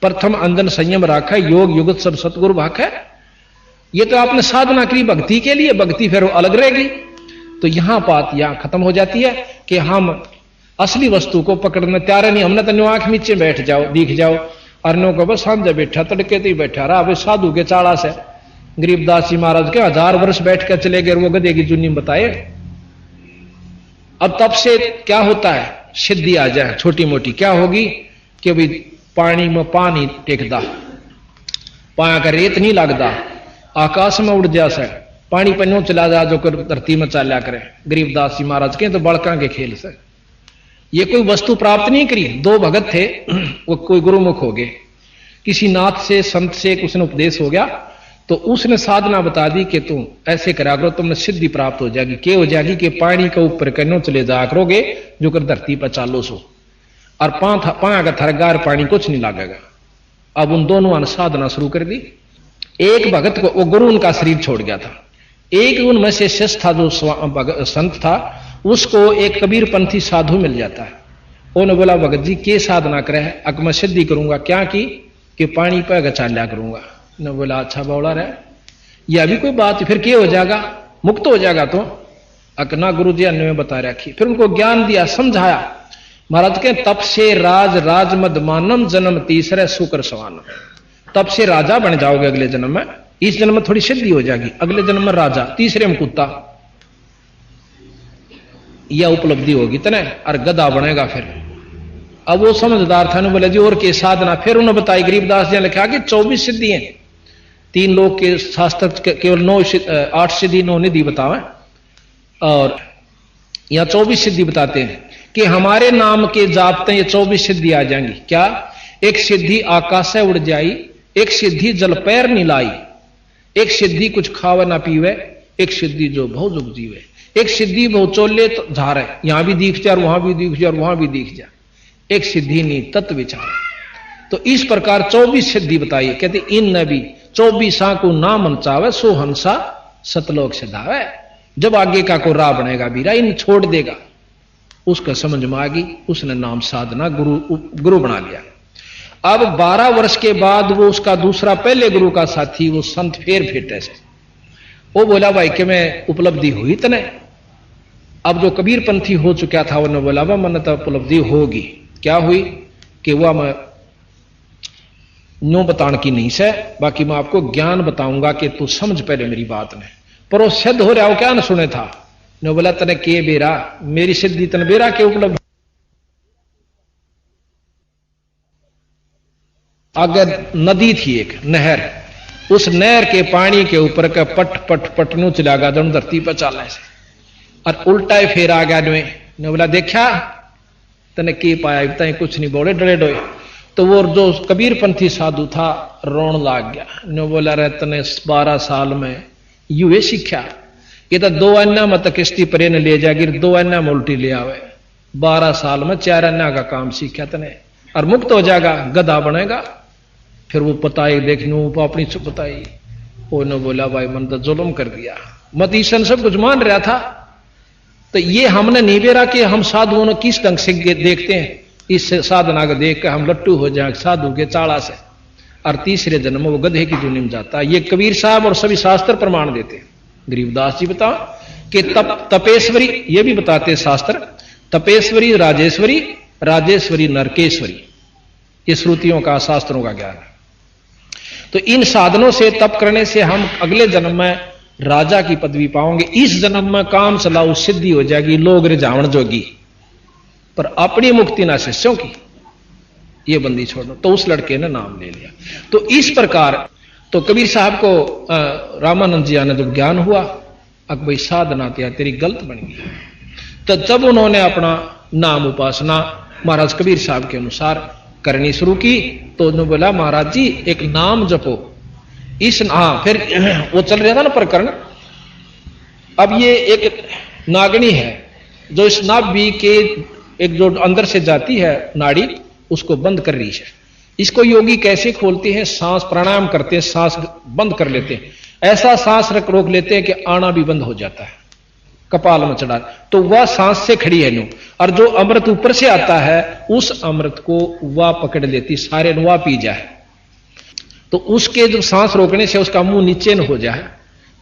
प्रथम अंजन संयम राखा, योग युगत सब सतगुरु भाखा। ये तो आपने साधना करी भक्ति के लिए, भक्ति फिर अलग रहेगी। तो यहां बात यहां खत्म हो जाती है कि हम असली वस्तु को पकड़ने तैयार नहीं। हमने तो आंख नीचे बैठ जाओ, दिख जाओ, अर्नो को बस सामने बैठा, तड़के तो ही बैठा रहा। अब साधु के चाड़ा से गरीबदास जी महाराज के 1000 वर्ष बैठ कर चले गए, वो गधे की जुनी बताए। अब तब से क्या होता है, सिद्धि आ जाए छोटी मोटी, क्या होगी कि भाई पानी में पानी टेकदा, पाया का रेत नहीं लगता, आकाश में उड़ जा से, पानी पन्नों चला जा जो कर धरती में चाल्या करे। गरीबदास जी महाराज के तो बड़का के खेल से ये कोई वस्तु प्राप्त नहीं करी। 2 भगत थे, वो कोई गुरुमुख हो गए, किसी नाथ से संत से कुछ ने उपदेश हो गया, तो उसने साधना बता दी कि तुम ऐसे करा करो, तुमने सिद्धि प्राप्त हो जाएगी। क्या हो जाएगी कि पानी के ऊपर कन्नों चले जा करोगे जो कर धरती पर चालो सो, और पाया का थरगार पानी कुछ नहीं लगेगा। अब उन दोनों ने साधना शुरू कर दी। एक भगत को, वो गुरु उनका शरीर छोड़ गया था, एक उनमें से शिष्य था जो संत था, उसको एक कबीरपंथी साधु मिल जाता है। उन्होंने बोला भगत जी के साधना करे है, अक मैं सिद्धि करूंगा। क्या की कि पानी पर गचाल्या करूंगा। ने बोला अच्छा बौला रहे, यह भी कोई बात, फिर क्या हो जाएगा, मुक्त हो जाएगा। तो अकना गुरु जी ने बता रखी, फिर उनको ज्ञान दिया, समझाया। महाराज के तप से राज मद मानम, जन्म तीसरे शुक्र सवानम। तब से राजा बन जाओगे अगले जन्म में, इस जन्म में थोड़ी सिद्धि हो जाएगी, अगले जन्म में राजा, तीसरे में कुत्ता, यह उपलब्धि होगी तने, और गधा बनेगा फिर। अब वो समझदार था, बोले जी और के साधना। फिर उन्होंने बताई, गरीबदास जी ने लिखा कि 24 सिद्धि हैं, 3 लोग के शास्त्र केवल 8 सिद्धि 9 निधि बतावे, और यहां 24 सिद्धि बताते हैं कि हमारे नाम के जापते ये 24 सिद्धि आ जाएंगी। क्या, एक सिद्धि आकाश से उड़ जाई, एक सिद्धि जल पैर नहीं लाई, एक सिद्धि कुछ खावे ना पीवे, एक सिद्धि जो बहुत जुग जीवे, एक सिद्धि बहुत चोले तो झारे, यहां भी दिख जा, वहां भी दिख जा, वहां भी दिख जा, एक सिद्धि नहीं तत्व विचार। तो इस प्रकार 24 सिद्धि बताई। कहते इन नबी 24 को ना मनचावे, सो हंसा सतलोक से धावे। जब आगे का को राह बनेगा बीरा, इन छोड़ देगा, उसका समझ में आ गई, उसने नाम साधना गुरु बना लिया। अब 12 वर्ष के बाद वो उसका दूसरा पहले गुरु का साथी, वो संत फेर फेटे से वो बोला भाई कि मैं उपलब्धि हुई तने। अब जो कबीरपंथी हो चुका था उन्होंने बोला वह मन तो उपलब्धि होगी। क्या हुई कि वह मैं नो बताने की नहीं से, बाकी मैं आपको ज्ञान बताऊंगा कि तू समझ पहले मेरी बात ने। पर वो सिद्ध हो रहा हो क्या न सुने था। नो बोला तने के बेरा, मेरी सिद्धि तन बेरा के उपलब्ध। अगर नदी थी एक नहर, उस नहर के पानी के ऊपर का पट पट पटनू चला गया दोनों धरती पर चालने से, और उल्टा ही फेर आ गया ने बोला देखा तने के पाया, तय कुछ नहीं बोले, डरे डोए। तो वो जो कबीरपंथी साधु था रोन लाग गया। ने बोला रे तने 12 साल में यूए सीखा, ये तो 2 अन्ना मत किश्ती परे ने ले जाएगी, 2 अन्ना में उल्टी ले आवे। 12 साल में 4 अन्ना का काम सीखा तने, और मुक्त हो जाएगा, गधा बनेगा। फिर वो पताई देखने वो अपनी चुप बताई। उन्होंने बोला भाई मन तो जुल्म कर दिया, मत ईशन सब कुछ मान रहा था। तो ये हमने नहीं बेरा कि हम साधुओं ने किस ढंग से देखते हैं, इस साधना को देख कर हम लट्टू हो जाए साधु के चाड़ा से, और तीसरे जन्म में वो गधे की दुनिया में जाता है। ये कबीर साहब और सभी शास्त्र प्रमाण देते हैं। गरीबदास जी बताओ कि तपेश्वरी, ये भी बताते शास्त्र, तपेश्वरी राजेश्वरी, राजेश्वरी नरकेश्वरी, ये श्रुतियों का शास्त्रों का ज्ञान है। तो इन साधनों से तप करने से हम अगले जन्म में राजा की पदवी पाओगे, इस जन्म में काम चलाओ सिद्धि हो जाएगी, लोग रिझावण जोगी, पर अपनी मुक्ति ना शिष्यों की, ये बंदी छोड़ो। तो उस लड़के ने नाम ले लिया। तो इस प्रकार तो कबीर साहब को रामानंद जी ने जब ज्ञान हुआ, अब भाई साधना तेरी गलत बन गई। तो जब उन्होंने अपना नाम उपासना महाराज कबीर साहब के अनुसार करनी शुरू की, तो उन्होंने बोला महाराज जी एक नाम जपो। इस फिर वो चल रहा था ना प्रकरण। अब ये एक नागनी है जो इस नाभि के एक जो अंदर से जाती है नाड़ी, उसको बंद कर रही है। इसको योगी कैसे खोलते हैं, सांस प्राणायाम करते हैं, सांस बंद कर लेते हैं, ऐसा सांस रोक लेते हैं कि आना भी बंद हो जाता है, कपाल में चढ़ा, तो वह सांस से खड़ी है नो। और जो अमृत ऊपर से आता है उस अमृत को वह पकड़ लेती, सारे नुआ पी जाए। तो उसके जो सांस रोकने से उसका मुंह नीचे न हो जाए,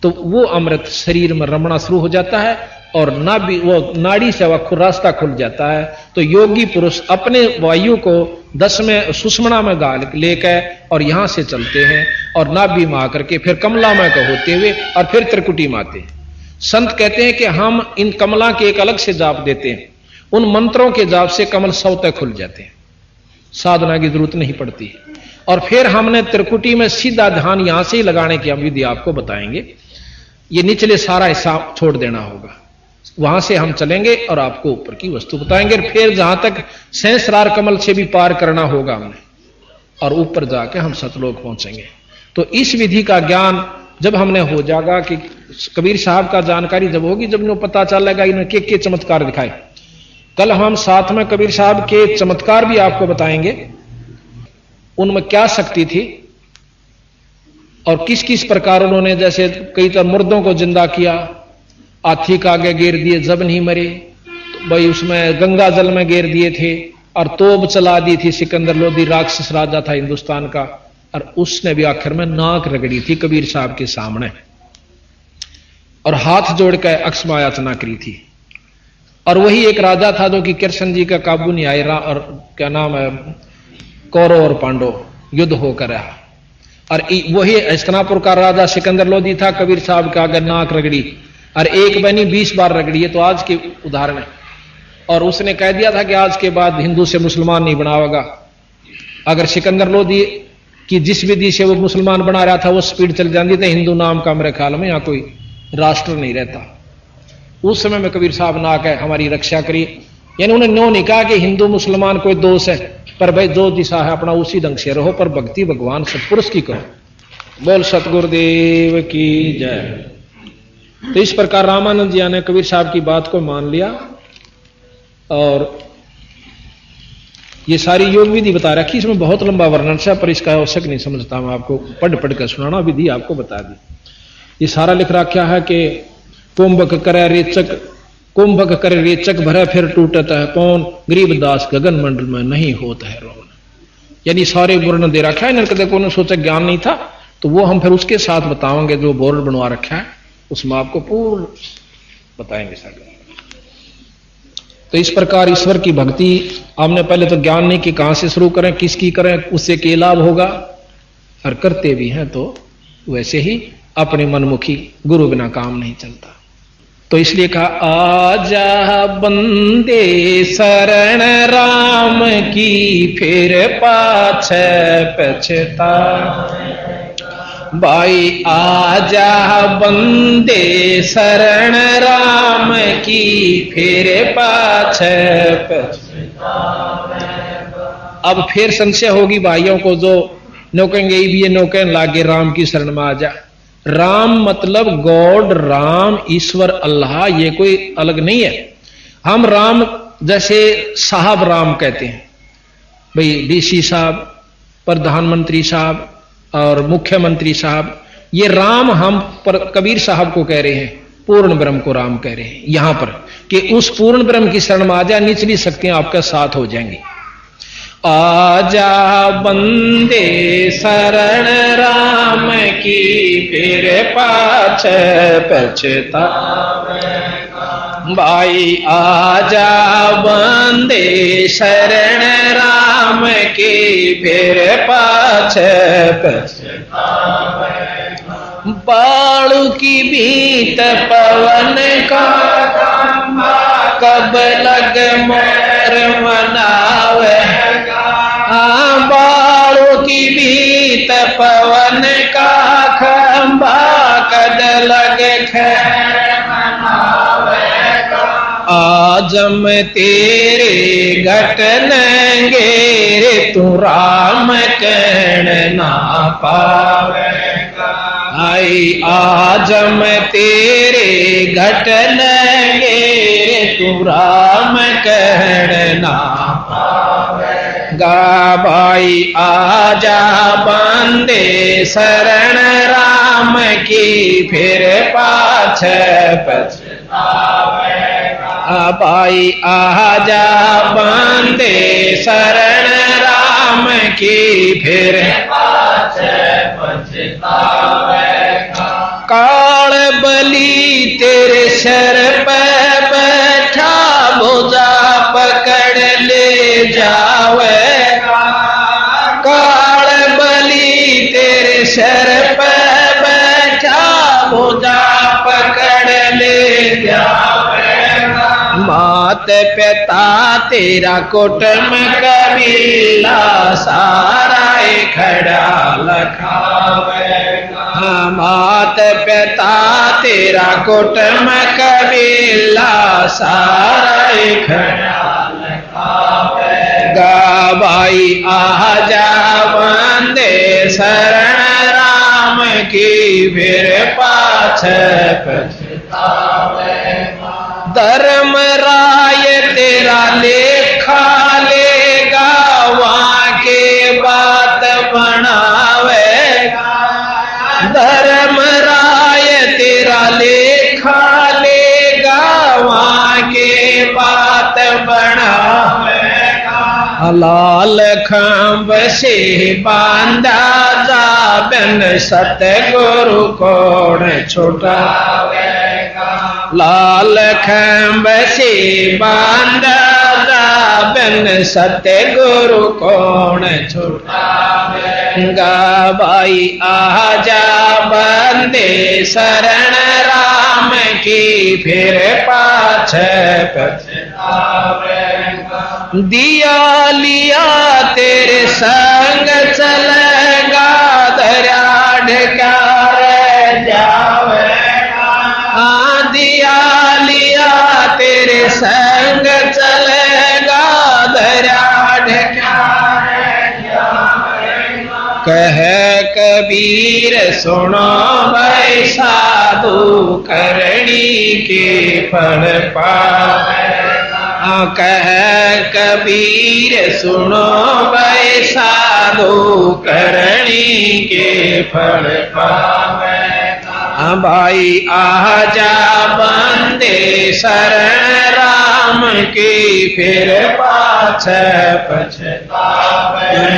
तो वो अमृत शरीर में रमना शुरू हो जाता है, और नाभि वो नाड़ी से वह रास्ता खुल जाता है। तो योगी पुरुष अपने वायु को 10वें सुषमणा में गाल लेकर और यहां से चलते हैं, और नाभि में आकर के फिर कमला में का होते हुए और फिर त्रिकुटी में आते हैं। संत कहते हैं कि हम इन कमला के एक अलग से जाप देते हैं, उन मंत्रों के जाप से कमल स्वतः खुल जाते हैं, साधना की जरूरत नहीं पड़ती। और फिर हमने त्रिकुटी में सीधा ध्यान यहां से ही लगाने की विधि आपको बताएंगे। ये निचले सारा हिस्सा छोड़ देना होगा, वहां से हम चलेंगे और आपको ऊपर की वस्तु बताएंगे। फिर जहां तक सहस्रार कमल से भी पार करना होगा हमने, और ऊपर जाके हम सतलोक पहुंचेंगे। तो इस विधि का ज्ञान जब हमने हो जाएगा कि कबीर साहब का जानकारी जब होगी, जब इन्हें पता चलेगा इन्हें के चमत्कार दिखाए। कल हम साथ में कबीर साहब के चमत्कार भी आपको बताएंगे, उनमें क्या शक्ति थी और किस किस प्रकार उन्होंने, जैसे कई तरह मुर्दों को जिंदा किया, हाथी का आगे गिर दिए जब नहीं मरे, तो भाई उसमें गंगा जल में गिर दिए थे, और तोप चला दी थी सिकंदर लोधी, राक्षस राजा था हिंदुस्तान का, और उसने भी आखिर में नाक रगड़ी थी कबीर साहब के सामने, और हाथ जोड़कर अक्षमा याचना करी थी। और वही एक राजा था जो कि कृष्ण जी का काबू नहीं आया, और क्या नाम है, कौरव और पांडव युद्ध होकर रहा, और वही हस्तिनापुर का राजा सिकंदर लोधी था, कबीर साहब का आगे नाक रगड़ी, और एक बनी 20 बार रगड़ी है। तो आज के उदाहरण है, और उसने कह दिया था कि आज के बाद हिंदू से मुसलमान नहीं बनावेगा। अगर सिकंदर लोधी कि जिस विधि से वो मुसलमान बना रहा था वो स्पीड चल जाती, तो हिंदू नाम का मेरे ख्याल में यहां कोई राष्ट्र नहीं रहता। उस समय में कबीर साहब ना कहे हमारी रक्षा करी, यानी उन्होंने नो नहीं कहा कि हिंदू मुसलमान कोई दोष है, पर भाई जो दिशा है अपना उसी ढंग से रहो, पर भक्ति भगवान सतपुरुष की करो। बोल सतगुरुदेव की जय। तो इस प्रकार रामानंद जी ने कबीर साहब की बात को मान लिया, और ये सारी योग विधि बता रखी। इसमें बहुत लंबा वर्णन है, पर इसका आवश्यक नहीं समझता, मैं आपको पढ़ पढ़ कर सुनाना, विधि आपको बता दी। ये सारा लिख रखा है कि कुंभक करे रेचक, कुंभक करे रेचक भरे फिर टूटत है पौन, गरीबदास गगन मंडल में नहीं होता है रोन। यानी सारे वर्णन दे रखा है, इन्हें कदे को सोचा ज्ञान नहीं था, तो वो हम फिर उसके साथ बताएंगे जो बोर्ड बनवा रखा है, उसमें आपको पूर्ण बताएंगे सारे। तो इस प्रकार ईश्वर की भक्ति हमने पहले तो ज्ञान नहीं कि कहां से शुरू करें, किसकी करें, उससे क्या लाभ होगा, और करते भी हैं तो वैसे ही अपने मनमुखी, गुरु बिना काम नहीं चलता। तो इसलिए कहा आजा बंदे शरण राम की, फिर पाछे पछता। भाई आजा बंदे शरण राम की, फिर पाछे पछता। अब फिर संशय होगी भाइयों को जो नौकेंगे ये नौकन लागे राम की शरण में आ जा। राम मतलब गॉड, राम ईश्वर अल्लाह, ये कोई अलग नहीं है। हम राम जैसे साहब राम कहते हैं, भाई डीसी साहब, प्रधानमंत्री साहब और मुख्यमंत्री साहब, ये राम हम पर कबीर साहब को कह रहे हैं, पूर्ण ब्रह्म को राम कह रहे हैं यहां पर, कि उस पूर्ण ब्रह्म की शरण में आ जा, निचली शक्तियां आपका साथ हो जाएंगी। आजा बंदे शरण राम की, फिर पाछे पछता। भाई आजा बंदे शरण राम की, फिर पाछे पछता। बालू की बीत पवन का, कब लग मोर मनावे। बालू की बीत पवन का, खंबा कद लग आजम तेरे घट नंगे रे, तू राम कहन ना पावेगा। आई आजम तेरे घट नंगे रे, तू राम कहन ना पावेगा। भाई आजा बंदे शरण राम की, फिर पाछे पछतावेगा। भाई आजा बंदे शरण राम की, फिर पाछे पछतावेगा। काल बली तेरे सर पे बैठा, बोझा पकड़ ले जावेगा। काल बली तेरे सर पे बैठा, बोझा पकड़ ले जावेगा। मात पिता तेरा कुटुंब कबीला, सारा खड़ा लखावेगा। मात पिता तेरा कुटुंब कबीला, सारा खड़ा लखावेगा। भाई आजा बंदे शरण राम की, फिर पाछे पछतावेगा। धर्म राय तेरा लेखा लेगा, वहां के बात बनावेगा। धर्म राय तेरा लेखा लेगा, वहां के बात बनावेगा। लाल खंभ से बांधा जाबन, सतगुरु कोण छुटावेगा। लाल खंभ से बांधा जाबन, सतगुरु कोण छुटावेगा। भाई आजा बंदे शरण राम की, फिर पाछे पछतावेगा। दिया लिया तेरे संग चलेगा, दरिया ढकार जावेगा। दिया लिया तेरे संग चलेगा, दरिया ढकार जावेगा। कह कबीर सुनो भाई, साधु करनी के फल पावेगा। कह कबीर सुनो भाई, साधु करनी के फल पावेगा। भाई आजा बंदे शरण राम की, फिर पाछे पछतावेगा।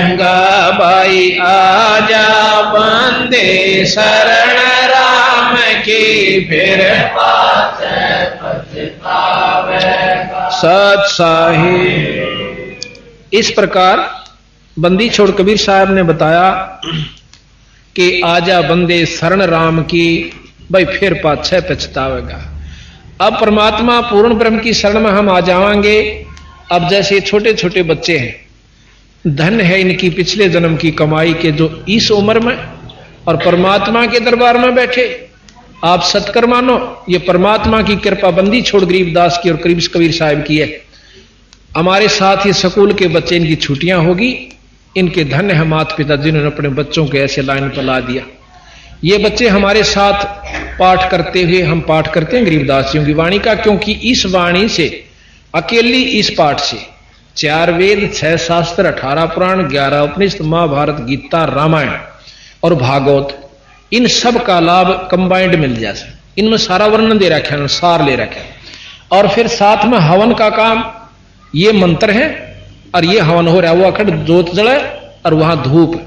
भाई आजा बंदे शरण राम की, फिर पाछे पछतावेगा। सत साहिब। इस प्रकार बंदी छोड़ कबीर साहब ने बताया कि आजा बंदे शरण राम की, भाई फिर पाछे पछतावेगा। अब परमात्मा पूर्ण ब्रह्म की शरण में हम आ जाएंगे। अब जैसे छोटे छोटे बच्चे हैं, धन है इनकी पिछले जन्म की कमाई के जो इस उम्र में और परमात्मा के दरबार में बैठे। आप सत्कर मानो, ये परमात्मा की कृपा बंदी छोड़ गरीबदास की और कबीर साहिब की है। हमारे साथ ही स्कूल के बच्चे, इनकी छुट्टियां होगी, इनके धन है माता पिता जिन्होंने अपने बच्चों को ऐसे लाइन पर ला दिया। ये बच्चे हमारे साथ पाठ करते हुए, हम पाठ करते हैं गरीबदास जियों की वाणी का, क्योंकि इस वाणी से, अकेली इस पाठ से 4 वेद, 6 शास्त्र, 18 पुराण, 11 उपनिषद, महाभारत, गीता, रामायण और भागवत, इन सब का लाभ कंबाइंड मिल जाए। इनमें सारा वर्णन दे रखा है, सार ले रखा है। और फिर साथ में हवन का काम, ये मंत्र है और ये हवन हो रहा है। वो अखंड जोत जले और वहां धूप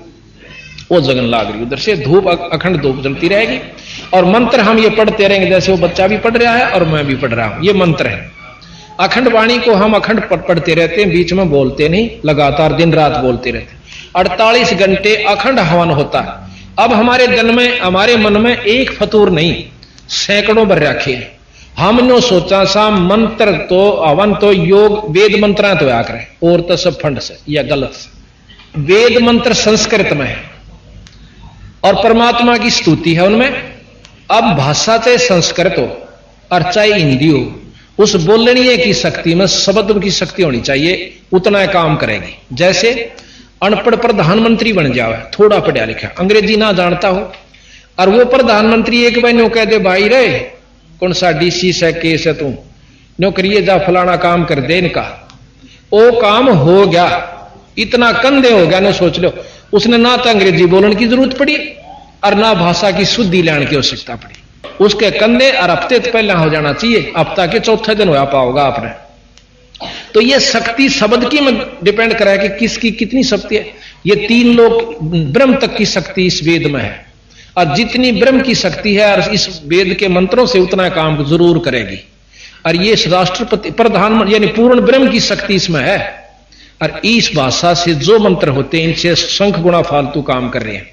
वो जगन लाग रही, उधर से धूप अखंड धूप जलती रहेगी और मंत्र हम ये पढ़ते रहेंगे। जैसे वो बच्चा भी पढ़ रहा है और मैं भी पढ़ रहा हूं, ये मंत्र है। अखंड वाणी को हम अखंड पढ़ते रहते हैं, बीच में बोलते नहीं, लगातार दिन रात बोलते रहते। 48 घंटे अखंड हवन होता है। अब हमारे दिल में, हमारे मन में एक फतूर नहीं, सैकड़ों भर रखे हैं। हमने सोचा सा मंत्र तो हवन तो योग वेद मंत्र तो आ करे और तो सब फंड से या गलत से। वेद मंत्र संस्कृत में है और परमात्मा की स्तुति है उनमें। अब भाषा चाहे संस्कृत हो और चाहे हिंदी हो, उस बोलने की शक्ति में शब्द की शक्ति होनी चाहिए, उतना काम करेगी। जैसे अनपढ़ प्रधानमंत्री बन जावे, थोड़ा पढ़ा लिखा, अंग्रेजी ना जानता हो, और वो प्रधानमंत्री एक बार नो कह दे भाई रे कौन सा डीसी से केस है, तू नो करिए जा फलाना काम कर दे इनका, वो काम हो गया। इतना कंधे हो गया, नो सोच लो, उसने ना तो अंग्रेजी बोलने की जरूरत पड़ी और ना भाषा की शुद्धि लेने की आवश्यकता पड़ी। उसके कंधे और हफ्ते पहले हो जाना चाहिए, हफ्ता के चौथे दिन हो पाओगा आपने। तो ये शक्ति शब्द की में डिपेंड करा है कि किसकी कितनी शक्ति है। ये 3 लोग ब्रह्म तक की शक्ति इस वेद में है, और जितनी ब्रह्म की शक्ति है और इस वेद के मंत्रों से उतना काम जरूर करेगी। और ये राष्ट्रपति प्रधानमंत्री यानी पूर्ण ब्रह्म की शक्ति इसमें है, और इस भाषा से जो मंत्र होते हैं इनसे शंख गुणा फालतू काम कर रहे हैं।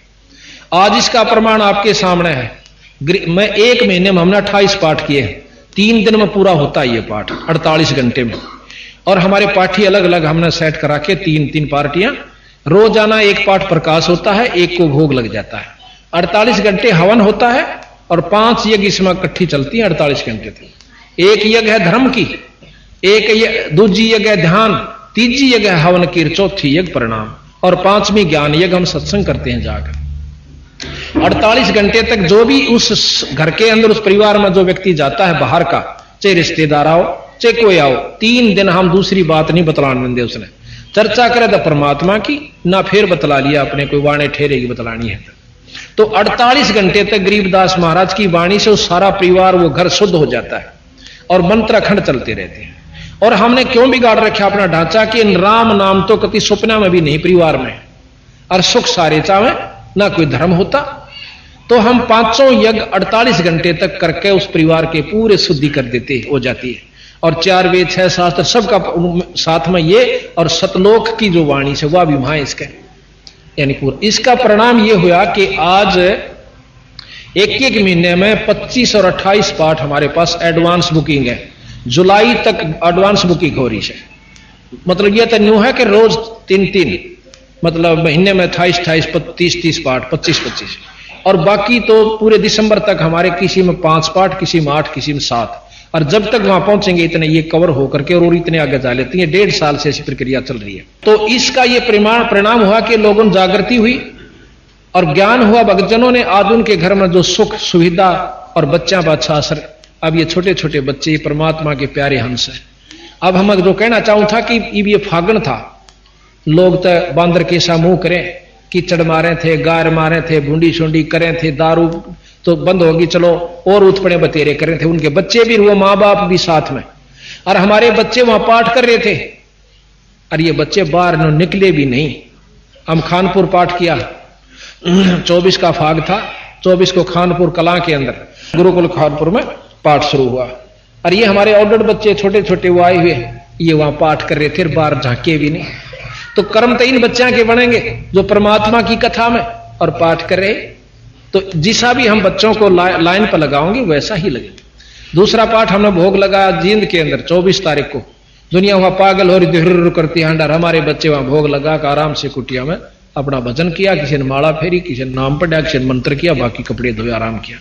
आज इसका प्रमाण आपके सामने है। मैं 1 महीने में हमने 28 पाठ किए, 3 दिन में पूरा होता है ये पाठ 48 घंटे में। और हमारे पाठी अलग अलग हमने सेट करा के 3-3 पार्टियां, रोजाना 1 पाठ प्रकाश होता है, 1 को भोग लग जाता है। 48 घंटे हवन होता है और 5 यज्ञ इसमें इकट्ठी चलती है 48 घंटे तक। 1 यज्ञ है धर्म की, 1 दूजी यज्ञ है ध्यान, तीजी यज्ञ है हवन की, चौथी यज्ञ प्रणाम, और 5वीं ज्ञान यज्ञ हम सत्संग करते हैं जाकर। 48 घंटे तक जो भी उस घर के अंदर उस परिवार में जो व्यक्ति जाता है बाहर का, चाहे रिश्तेदार आओ चाहे कोई आओ, 3 दिन हम दूसरी बात नहीं बतलाने देंगे। उसने चर्चा करे तो परमात्मा की, ना फिर बतला लिया अपने कोई वाणी ठहरेगी बतलानी है तो 48 घंटे तक गरीबदास महाराज की वाणी से उस सारा परिवार वो घर शुद्ध हो जाता है और मंत्र अखंड चलते रहते हैं। और हमने क्यों बिगाड़ रखा अपना ढांचा कि राम नाम तो कति सपना में भी नहीं परिवार में, और सुख सारे चावे ना कोई धर्म होता। तो हम 5 यज्ञ 48 घंटे तक करके उस परिवार के पूरे शुद्धि कर देते हो जाती है। और 4 वेद 6 शास्त्र सबका साथ में ये, और सतलोक की जो वाणी से वह भी वहां इसके यानी पूरा। इसका परिणाम ये हुआ कि आज 1-1 महीने में 25 और 28 पाठ हमारे पास एडवांस बुकिंग है। जुलाई तक एडवांस बुकिंग हो रही है। मतलब यह तो न्यू है कि रोज 3-3, मतलब महीने में 28-28, 30-30 पाठ, 25-25, और बाकी तो पूरे दिसंबर तक हमारे किसी में 5 पाठ, किसी में 8, किसी में 7। और जब तक वहां पहुंचेंगे इतने ये कवर होकर के और इतने आगे जा लेती है। 1.5 साल से ऐसी प्रक्रिया चल रही है। तो इसका ये परिणाम हुआ कि लोगों में जागृति हुई और ज्ञान हुआ भक्तजनों ने। आज उनके घर में जो सुख सुविधा और बच्चा का अच्छा असर, अब ये छोटे छोटे बच्चे परमात्मा के प्यारे हंस है। अब हम जो कहना चाहूं था कि ये फागण था, लोग तो बांदर के सा मुंह करें, कीचड़ मारे थे, गार मारे थे, भूंडी छुंडी करें थे, दारू तो बंद होगी, चलो और उठपड़े बतेरे कर रहे थे। उनके बच्चे भी वो माँ बाप भी साथ में, और हमारे बच्चे वहां पाठ कर रहे थे और ये बच्चे बाहर निकले भी नहीं। हम खानपुर पाठ किया, 24 का फाग था, 24 को खानपुर कला के अंदर गुरुकुल खानपुर में पाठ शुरू हुआ। और ये हमारे ऑर्डर बच्चे छोटे छोटे वो आए हुए, ये वहां पाठ कर रहे थे, बाहर झांके भी नहीं। तो कर्म तो इन बच्चों के बनेंगे जो परमात्मा की कथा में और पाठ कर रहे। तो जिसा भी हम बच्चों को लाइन पर लगाओगे वैसा ही लगे। दूसरा पाठ हमने भोग लगाया जींद के अंदर 24 तारीख को। दुनिया वहां पागल हो रही करती है, हमारे बच्चे वहां भोग लगा कर आराम से कुटिया में अपना भजन किया, किसी ने माला फेरी, किसी ने नाम पढ़ा, किसी ने मंत्र किया, बाकी कपड़े धोए आराम किया।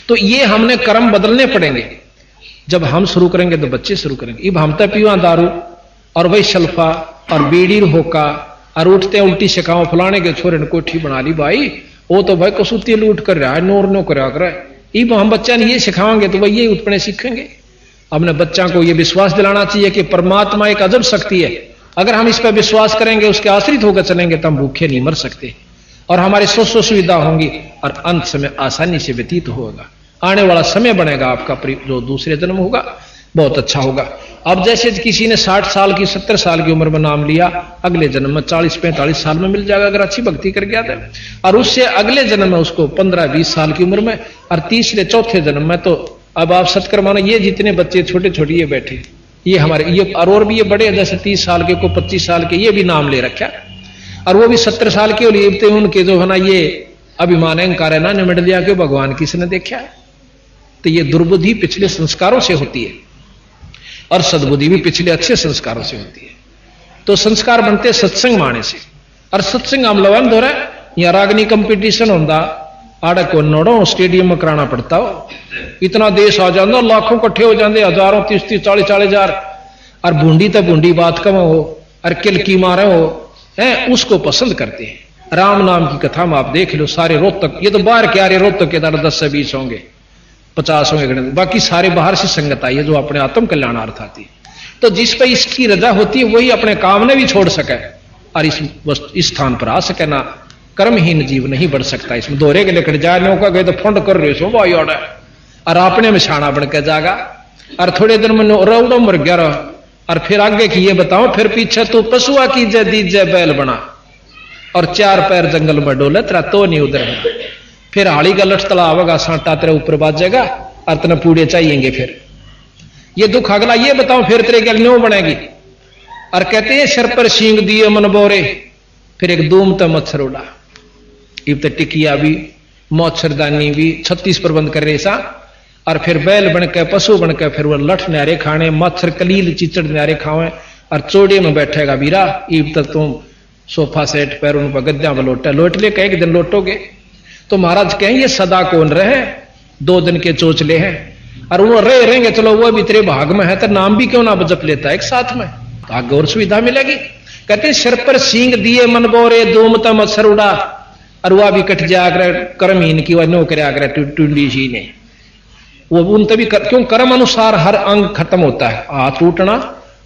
तो ये हमने कर्म बदलने पड़ेंगे। जब हम शुरू करेंगे तो बच्चे शुरू करेंगे। अब हम तो पीवा दारू और वही सल्फा और बीड़ी होका और उठते उल्टी सिखाओ फलाने के छोरे ने कोठी बना ली भाई, वो तो भाई कसूती लूट कर रहा है, नोर नो कर रहा है। अब हम बच्चा ने ये सिखाएंगे तो वही उत्पन्न सीखेंगे। अपने बच्चा को ये विश्वास दिलाना चाहिए कि परमात्मा एक अजब शक्ति है। अगर हम इस पर विश्वास करेंगे, उसके आश्रित होकर चलेंगे तो हम भूखे नहीं मर सकते और हमारी सुख सुविधा होंगी और अंत समय आसानी से व्यतीत होगा। आने वाला समय बनेगा आपका जो दूसरे जन्म होगा बहुत अच्छा होगा। अब जैसे किसी ने 60 साल की 70 साल की उम्र में नाम लिया, अगले जन्म में 40-45 साल में मिल जाएगा अगर अच्छी भक्ति कर गया था। और उससे अगले जन्म में उसको 15-20 साल की उम्र में और तीसरे चौथे जन्म में तो अब आप सत्कर मानो ये जितने बच्चे छोटे छोटे ये बैठे ये हमारे ये और भी ये बड़े जैसे 30 साल के को 25 साल के ये भी नाम ले रखा और वो भी 70 साल के लिए उनके जो है ना ये अभिमान अहंकार है ना निमट लिया कि भगवान किसने देखा है। तो ये दुर्बुद्धि पिछले संस्कारों से होती है और सद्बुद्धि भी पिछले अच्छे संस्कारों से होती है। तो संस्कार बनते सत्संग माने से और सत्संग हम लवन दो रहे या रागनी कंपटीशन होता आड़े को नोड़ो स्टेडियम में कराना पड़ता हो। इतना देश आ जाता, लाखों इकट्ठे हो जाते, हजारों 30-30 40-40 हजार और बूंदी तो बूंदी बात कम हो और किलकी मारे हो है, उसको पसंद करते हैं। राम नाम की कथा में आप देख लो, सारे रोहतक ये तो बाहर के आ रहे रोहतक के 10 से 20 होंगे 50 होंगे, बाकी सारे बाहर से संगत आई है जो अपने आत्म कल्याणार्थ आती है। तो जिस पर इसकी रजा होती है वही अपने कामने भी छोड़ सके और इस स्थान पर आ सके ना। कर्महीन जीव नहीं बढ़ सकता। इसमें दोहरे के लेकर जाने का गए तो फंड कर रहे सो भाई और अपने में छाना बन के जागा और थोड़े दिन में रौड़ो मर गया और फिर आगे की ये बताओ, फिर पीछे तू पशुआ की जय दीजय बैल बना और 4 पैर जंगल में डोले तेरा तो नहीं उधर फिर हाड़ी का लठ तला आवेगा सांटा तेरे ऊपर बाजेगा और तेने पूड़े चाहिएंगे। फिर ये दुख अगला ये बताओ फिर तेरे गल न्यों बनेगी। और कहते हैं सिर पर सींग दिए मन बोरे, फिर एक धूम तो मच्छर उड़ा। इब तो टिकिया भी मच्छरदानी भी 36 प्रबंध कर रहे सा और फिर बैल बन के पशु बन के फिर वो लठ न्यारे खाने मच्छर कलील चिचड़ न्यारे खावे और चोड़े में बैठेगा बीरा। इब तक तुम सोफा सेट पैरों पर गद्दा में लौट ले एक दिन लौटोगे। तो महाराज कहें ये सदा कौन रहे, 2 दिन के चोचले हैं और वो रहेंगे, चलो वो भी तेरे भाग में है तो नाम भी क्यों ना जप लेता है एक साथ में, तो आगे और सुविधा मिलेगी। कहते सिर पर सींग दिए मन बोरे, धूम त मच्छर उड़ा और वह भी कट जाकर कर्महीन की वह नौकर आकर टूंडी जी ने वो उन तभी क्यों कर्म अनुसार हर अंग खत्म होता है। हाथ टूटना,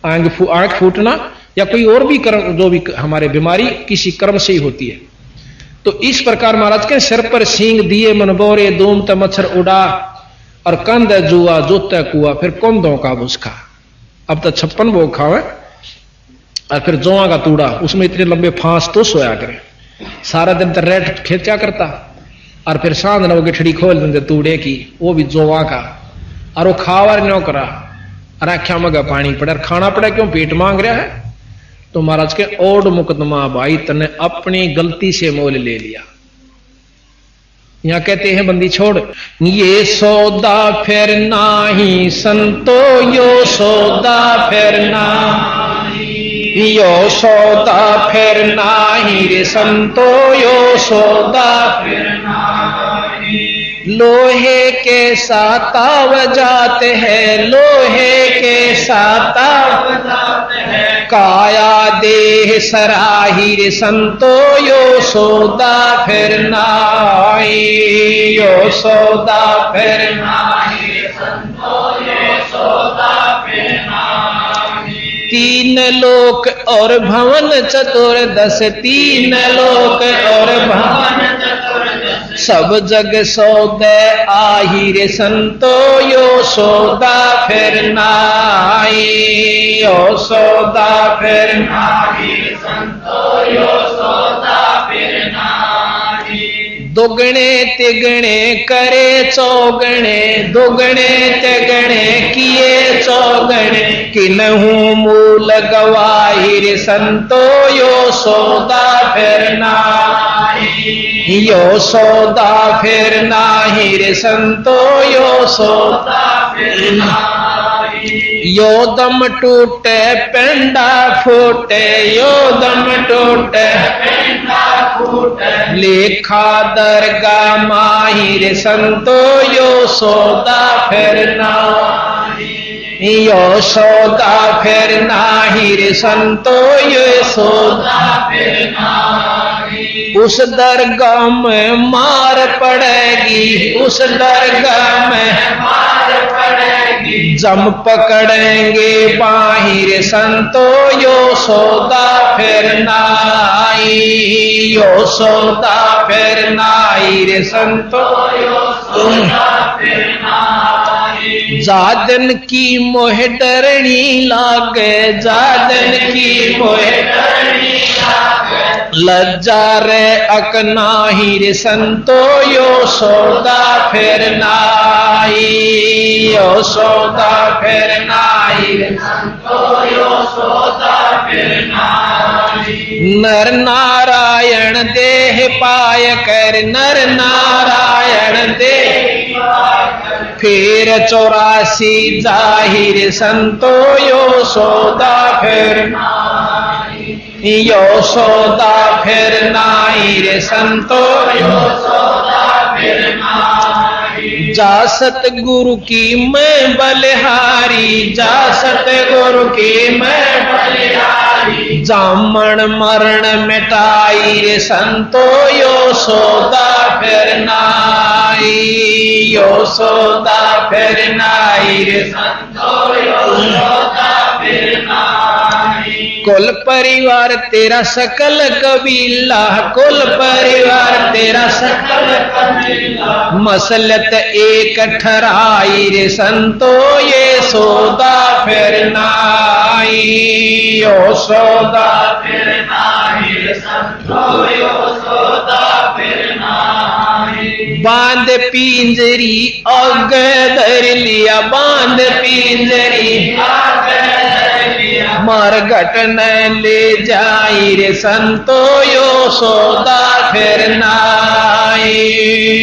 आंख फूटना या कोई और भी कर्म जो भी हमारे बीमारी किसी कर्म से ही होती है। तो इस प्रकार महाराज के सिर पर सींग दिए मन बोरे, धूम त मच्छर उड़ा और कंध जुआ जोता कुआ, फिर कौंधों का भुसखा। अब तो 56 भोग खावे और फिर जोआ का तूड़ा, उसमें इतने लंबे फांस तो सोया करे, सारा दिन तो रेट खेचा करता और फिर सांझ न वो गिठड़ी खोल देते तूड़े की, वो भी जोआ का और वो खावर न्यो करा और आख्या मगा पानी पड़ा खाना पड़ा क्यों पेट मांग रहा है। तो महाराज के ओड मुकदमा भाई तने अपनी गलती से मोल ले लिया। यहां कहते हैं बंदी छोड़ ये सौदा फिर नाही संतो, यो सौदा फिर नाही, यो सौदा फिर नाही रे संतो, यो सौदा फिर नाही। लोहे के साता वजाते हैं, लोहे के साता वजाते हैं, काया देह सराही रे संतो, यो सौदा फिर नाही, यो सौदा फिर नाही रे संतो, यो सौदा फिर नाही। 3 लोक और भवन चतुर्दश, 3 लोक और भवन सब जग सौदे आही रे संतो, यो सौदा फिर नाही, यो सौदा फिर नाही रे संतो, यो सौदा फिर नाही। दुगने तिगने करे चौगने, दुगने तिगने किए चौगने, किन्हू मूल गवाही रे संतो, यो सौदा फिर नाही, यो सौदा फिर नाही रे संतो यो सौदा फिर नाही। यो दम टूटे पेंडा फूटे यो दम टूटे पेंडा फूटे लेखा दरगा माही रे संतो यो सौदा फिर नाही। यो सौदा फिर नाही रे संतो यो सौदा फिर नाही। उस दरगाह में मार पड़ेगी उस दरगाह में मार पड़ेगी जम पकड़ेंगे बाहिर संतो यो सौदा फिर नाई। यो सौदा फिर नाई रे संतो यो सौदा फिर नाई। जादन की मोह डरनी लागे जादन की मोह डरनी लागे लज्जा रे अकनाही रे संतो यो सौदा फिर नाई। यो सौदा फिर नाई रे संतो यो सौदा फिर नाई। नर नारायण देह पाय कर नर नारायण देह फिर 84 जाहिर संतो यो सौदा फिर नाई। यो सौदा फिर नाई रे संतो यो सौदा फिर नाई। जा सतगुरु की मैं बलिहारी जा सतगुरु की मैं बलिहारी जामन मरण मिटाई रे संतो यो सौदा फिर नाई। यो सौदा फिर नाई रे संतो यो सौदा फिर नाई। कुल परिवार तेरा सकल कबीला कुल परिवार तेरा सकल कबीला मसलत एक ठहराई रे संतो ये सौदा फिर नाई। यो सौदा फिर नाई रे संतो यो सौदा फिर नाई। बांध पिंजरी अग धर लिया बांध पिंजरी अग धर लिया मरघट न ले जाई रे संतो यो सौदा फिर नाई।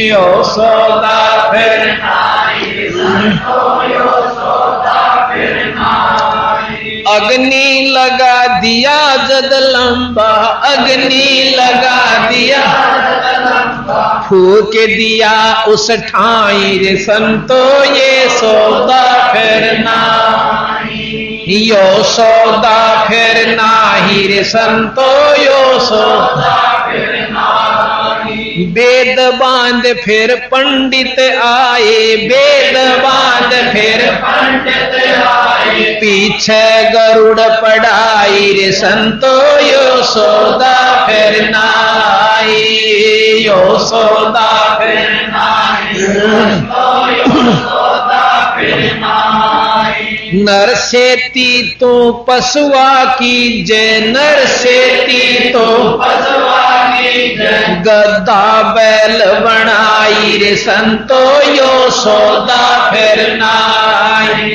यो सौदा फिर नाई रे संतो यो सौदा फिर नाई। अग्नि लगा दिया जद लंबा अग्नि लगा दिया फूक दिया उस ठाई रे संतो ये सौदा फिर नाई। यो सौदा फिर नाही रे संतो यो सौदा फिर नाई। वेद बांध फिर पंडित आए वेद बांध फिर पंडित आए पीछे गरुड़ पढ़ाई रे संतो यो सौदा फिर नाई। यो सौदा फिर नाई यो सौदा फिर नाई। नर सेती तो पशुआ की जय नर सेती तो पशुआ की जय गद्दा बैल बनाई रे संतो यो सौदा फिर नाई।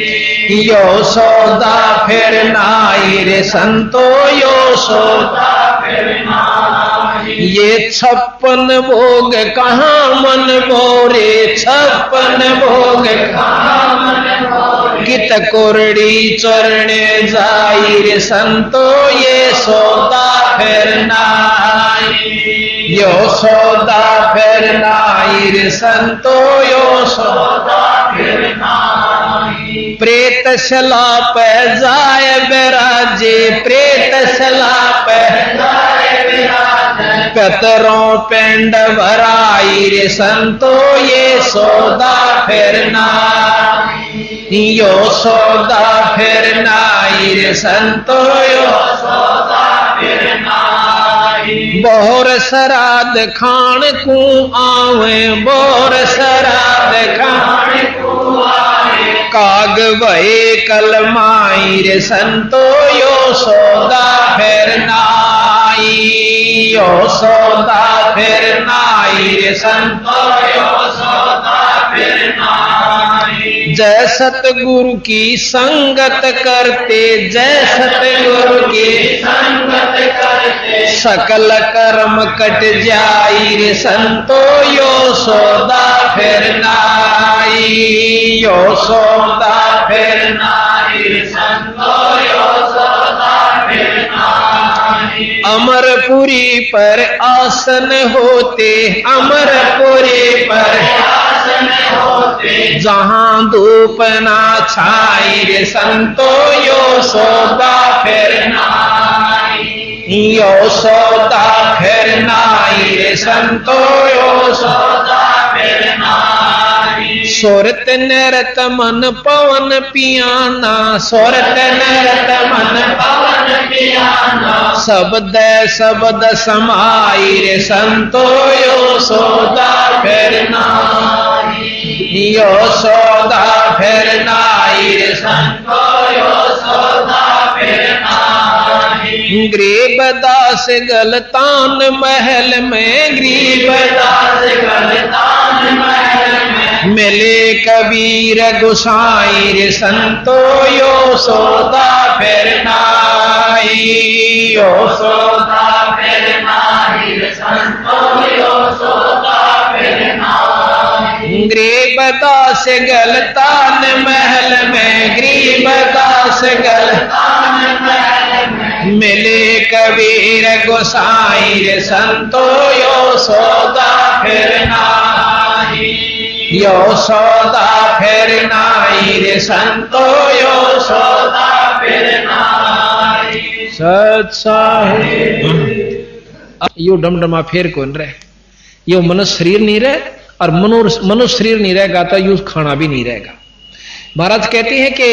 यो सौदा फिर नाई रे संतो यो सौदा फिर नाई। ये 56 भोग कहाँ मन बोरे 56 भोग कहाँ मन बोरे कित कोरड़ी चरणे जाई रे संतो ये सौदा फिर नाई। यो सौदा फिर नाई रे संतो यो सौदा फिर नाई। प्रेत शला पे जाय बिराजे प्रेत शला पे जाय बिराजे पतरों पेंड भराई रे संतो ये सौदा फिर नाई। यो सौदा फिर नाई रे संतो यो सौदा फिर नाई। बोर श्राद्ध खान को आवे बोर श्राद्ध खान को आवे काग भये कलमाई रे संतो यो सौदा फिर नाई। यो सौदा फिर नाई रे संतो यो सौदा फिर नाई। जय सतगुरु की संगत करते, जय सतगुरु की संगत करते, सकल कर्म कट जाई रे संतो, यो सौदा फिर नाई, यो सौदा फिर नाई रे संतो, यो सौदा फिर नाई। अमरपुरी पर आसन होते, अमरपुरी पर आसन होते, जहां धूप ना छाई रे संतो, यो सौदा फिर नाई, यो सौदा फिर नाई रे संतो, यो सौदा फिर नाई। सोरत नरत मन पवन पियाना, सोरत नरत मन पवन पियाना, शब्द शब्द समाई रे संतो, यो सौदा फिर नाई, यो सौदा फिर नाई रे संतो, यो सौदा फिर नाई। गरीबदास गलतान महल में, गरीबदास गलतान महल में, मिले कबीर गुसाई रे संतो, यो सौदा फिर नाई, यो सौदा फिर नाई रे संतो, यो सौदा फिर नाई। गरीबदास गलतान महल में, गरीबदास गलतान महल में, मिले कबीर गोसाई रे संतो, यो सौदा फिर नाई, यो सौदा फिर नाई रे संतो, यो सौदा फिर नाई। सत साहिब यो डमडमा फेर कौन रहे, यो मनुष्य शरीर नहीं रहे, और मनुष्य शरीर नहीं रहेगा तो यूं खाना भी नहीं रहेगा। महाराज कहते हैं कि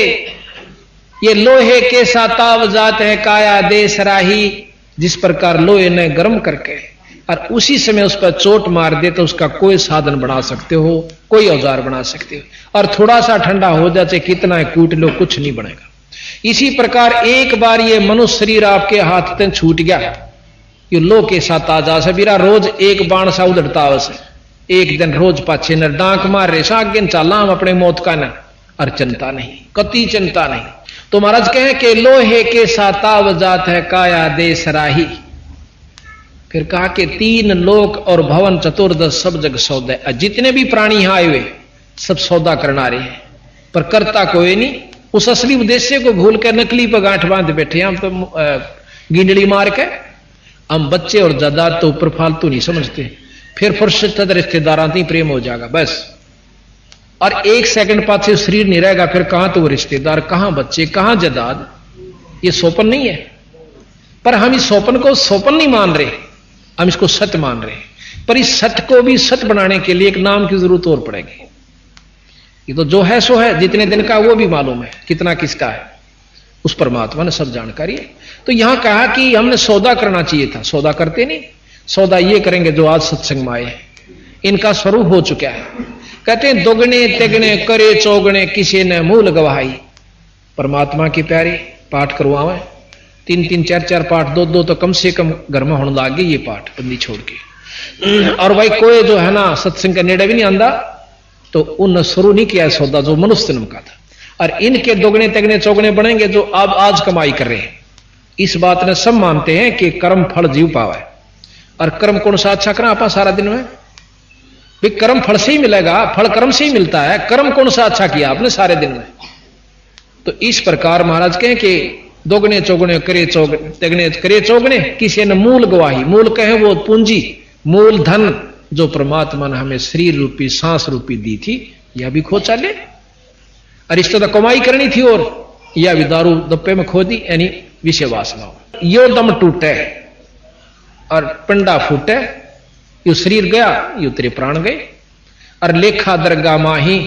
ये लोहे के साताव जात है काया देश राही, जिस प्रकार लोहे ने गर्म करके और उसी समय उस पर चोट मार दे तो उसका कोई साधन बना सकते हो, कोई औजार बना सकते हो, और थोड़ा सा ठंडा हो जाए चाहे कितना कूट लो कुछ नहीं बनेगा। इसी प्रकार एक बार ये मनुष्य शरीर आपके हाथ से छूट गया, ये लो के साथ आ जा सबीरा, रोज एक बाण सा उधड़ता वैसे, एक दिन रोज पाछे न डांक मार रे सागे चाला हम अपने मौत का न, और चिंता नहीं, कति चिंता नहीं। तो महाराज कहें कि लोहे के साताव जात है काया देश राही। फिर कहा कि तीन लोक और भवन चतुर्दश सब जग सौदे, जितने भी प्राणी यहां आए हुए सब सौदा करना रहे हैं, पर करता कोई नहीं। उस असली उद्देश्य को भूल कर नकली पर गांठ बांध बैठे हम तो गिंडली मार के। हम बच्चे और जायदाद तो ऊपर फालतू नहीं समझते, फिर फुर्सत रिश्तेदार आती प्रेम हो जाएगा बस, और एक सेकंड पाछे शरीर नहीं रहेगा, फिर कहां तो वो रिश्तेदार, कहां बच्चे, कहां जायदाद। ये सोपन नहीं है, पर हम इस सोपन को सोपन नहीं मान रहे, हम इसको सत्य मान रहे हैं। पर इस सत्य को भी सत्य बनाने के लिए एक नाम की जरूरत और पड़ेगी। ये तो जो है सो है, जितने दिन का वो भी मालूम है, कितना किसका है उस परमात्मा ने सब जानकारी है। तो यहां कहा कि हमने सौदा करना चाहिए था, सौदा करते नहीं। सौदा ये करेंगे जो आज सत्संग में आए हैं, इनका स्वरूप हो चुका है। कहते हैं दोगने तिगने करे चौगने किसी ने मूल गवाही। परमात्मा की प्यारी पाठ करवावे, 3-3 4-4 पाठ, 2-2 तो कम से कम घर में होने लगे ये पाठ बंदी छोड़ के। और भाई कोई जो है ना सत्संग का नेड़े भी नहीं आंदा, तो उन शुरू नहीं किया सौदा जो मनुष्य जन्म का था। और इनके दोगने तिगने चौगने बनेंगे जो अब आज कमाई कर रहे हैं। इस बात ने सब मानते हैं कि कर्म फल जीव पावा, और कर्म कौन सा अच्छा करा आपा सारा दिन में, भी कर्म फल से ही मिलेगा, फल कर्म से ही मिलता है। कर्म कौन सा अच्छा किया आपने सारे दिन में। तो इस प्रकार महाराज कहें कि दोगने चौगने करे चौगने तिगने करे चौगने किसी ने मूल गवाही। मूल कहे वो पूंजी, मूल धन जो परमात्मा ने हमें शरीर रूपी सांस रूपी दी थी, यह भी खो चले। और इस तो कमाई करनी थी, और यह भी दारू दप्पे में खो दी, यानी विषय वासना। यो दम टूटे और पिंडा फूटे, यो शरीर गया, यो तेरे प्राण गए। और लेखा दरगाह माही,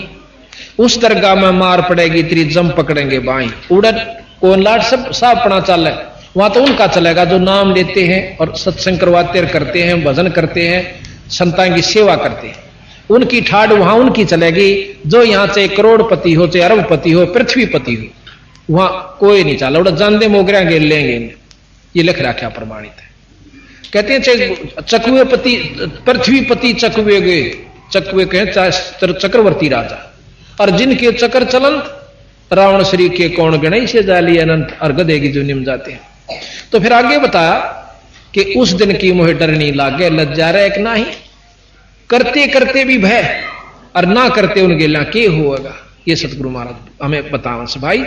उस दरगाह में मार पड़ेगी तेरी जम पकड़ेंगे बाई। उड़न कौन लाट सब साफ पड़ा चल है, वहां तो उनका चलेगा जो नाम लेते हैं और सत्संग करवाते करते हैं, भजन करते हैं, संतान की सेवा करते हैं। उनकी ठाड़ वहां उनकी चलेगी। जो यहां से करोड़पति हो, चाहे अरबपति हो, पृथ्वीपति हो, वहां कोई नहीं चला। उड़ा जानते मोगरा गेल लेंगे, ये लिख रखा प्रमाणित है। कहते हैं चाहे चकुए पति, पृथ्वीपति चकुए गए, चकुए कहें चाहे चक्रवर्ती राजा, और जिनके चक्कर चलंत रावण श्री के कौन गणेश से जाली अनंत और गधे की जो निम जाते हैं। तो फिर आगे बता कि उस दिन की मोहे डर नहीं लागे लज्जा रे एक ना ही करते करते भी भय और ना करते उनके ला के होगा। ये सतगुरु महाराज हमें बतावा से भाई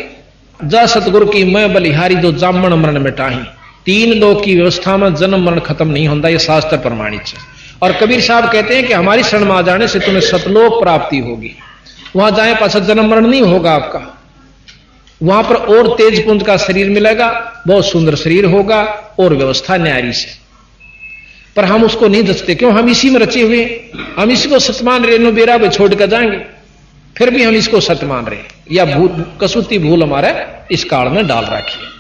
जा सतगुरु की मैं बलिहारी जो जामन मरण मिटाही। तीन लोक की व्यवस्था में जन्म मरण खत्म नहीं होता, ये शास्त्र प्रमाणित है। और कबीर साहब कहते हैं कि हमारी शरण में आ जाने से तुम्हें सतलोक प्राप्ति होगी, वहां जाए पास जन्म मरण नहीं होगा आपका, वहां पर और तेज पुंज का शरीर मिलेगा, बहुत सुंदर शरीर होगा और व्यवस्था न्यारी से। पर हम उसको नहीं जचते, क्यों? हम इसी में रचे हुए, हम इसी को सत मान रहे, नो बेरा पे छोड़ कर जाएंगे, फिर भी हम इसको सत मान रहे, या कसूती भूल हमारे इस काल में डाल रखी है।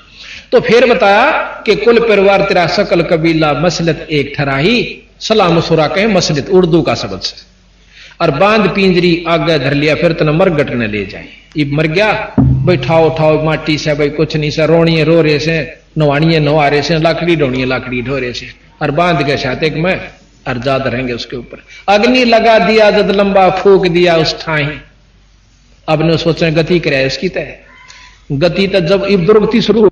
तो फिर बताया कि कुल परिवार तेरा सकल कबीला मसलत एक ठराही, सलाह मशुरा कहे मसलत उर्दू का शब्द से, और बांध पिंजरी आगे धर लिया, फिर तना मरगट ने ले जाए। ये मर गया भाई, ठाओ ठाओ माटी से भाई कुछ नहीं से, रोणिए रो रहे से, नवाणिए नवा रहे से, लाकड़ी ढोणिए लाकड़ी ढो रहे से, और बांध के साथ एक में और जाद रहेंगे उसके ऊपर। अग्नि लगा दिया जद लंबा फूक दिया उस ठाही, अब ने सोचे गति करे इसकी तय गति तक जब दुर्गति शुरू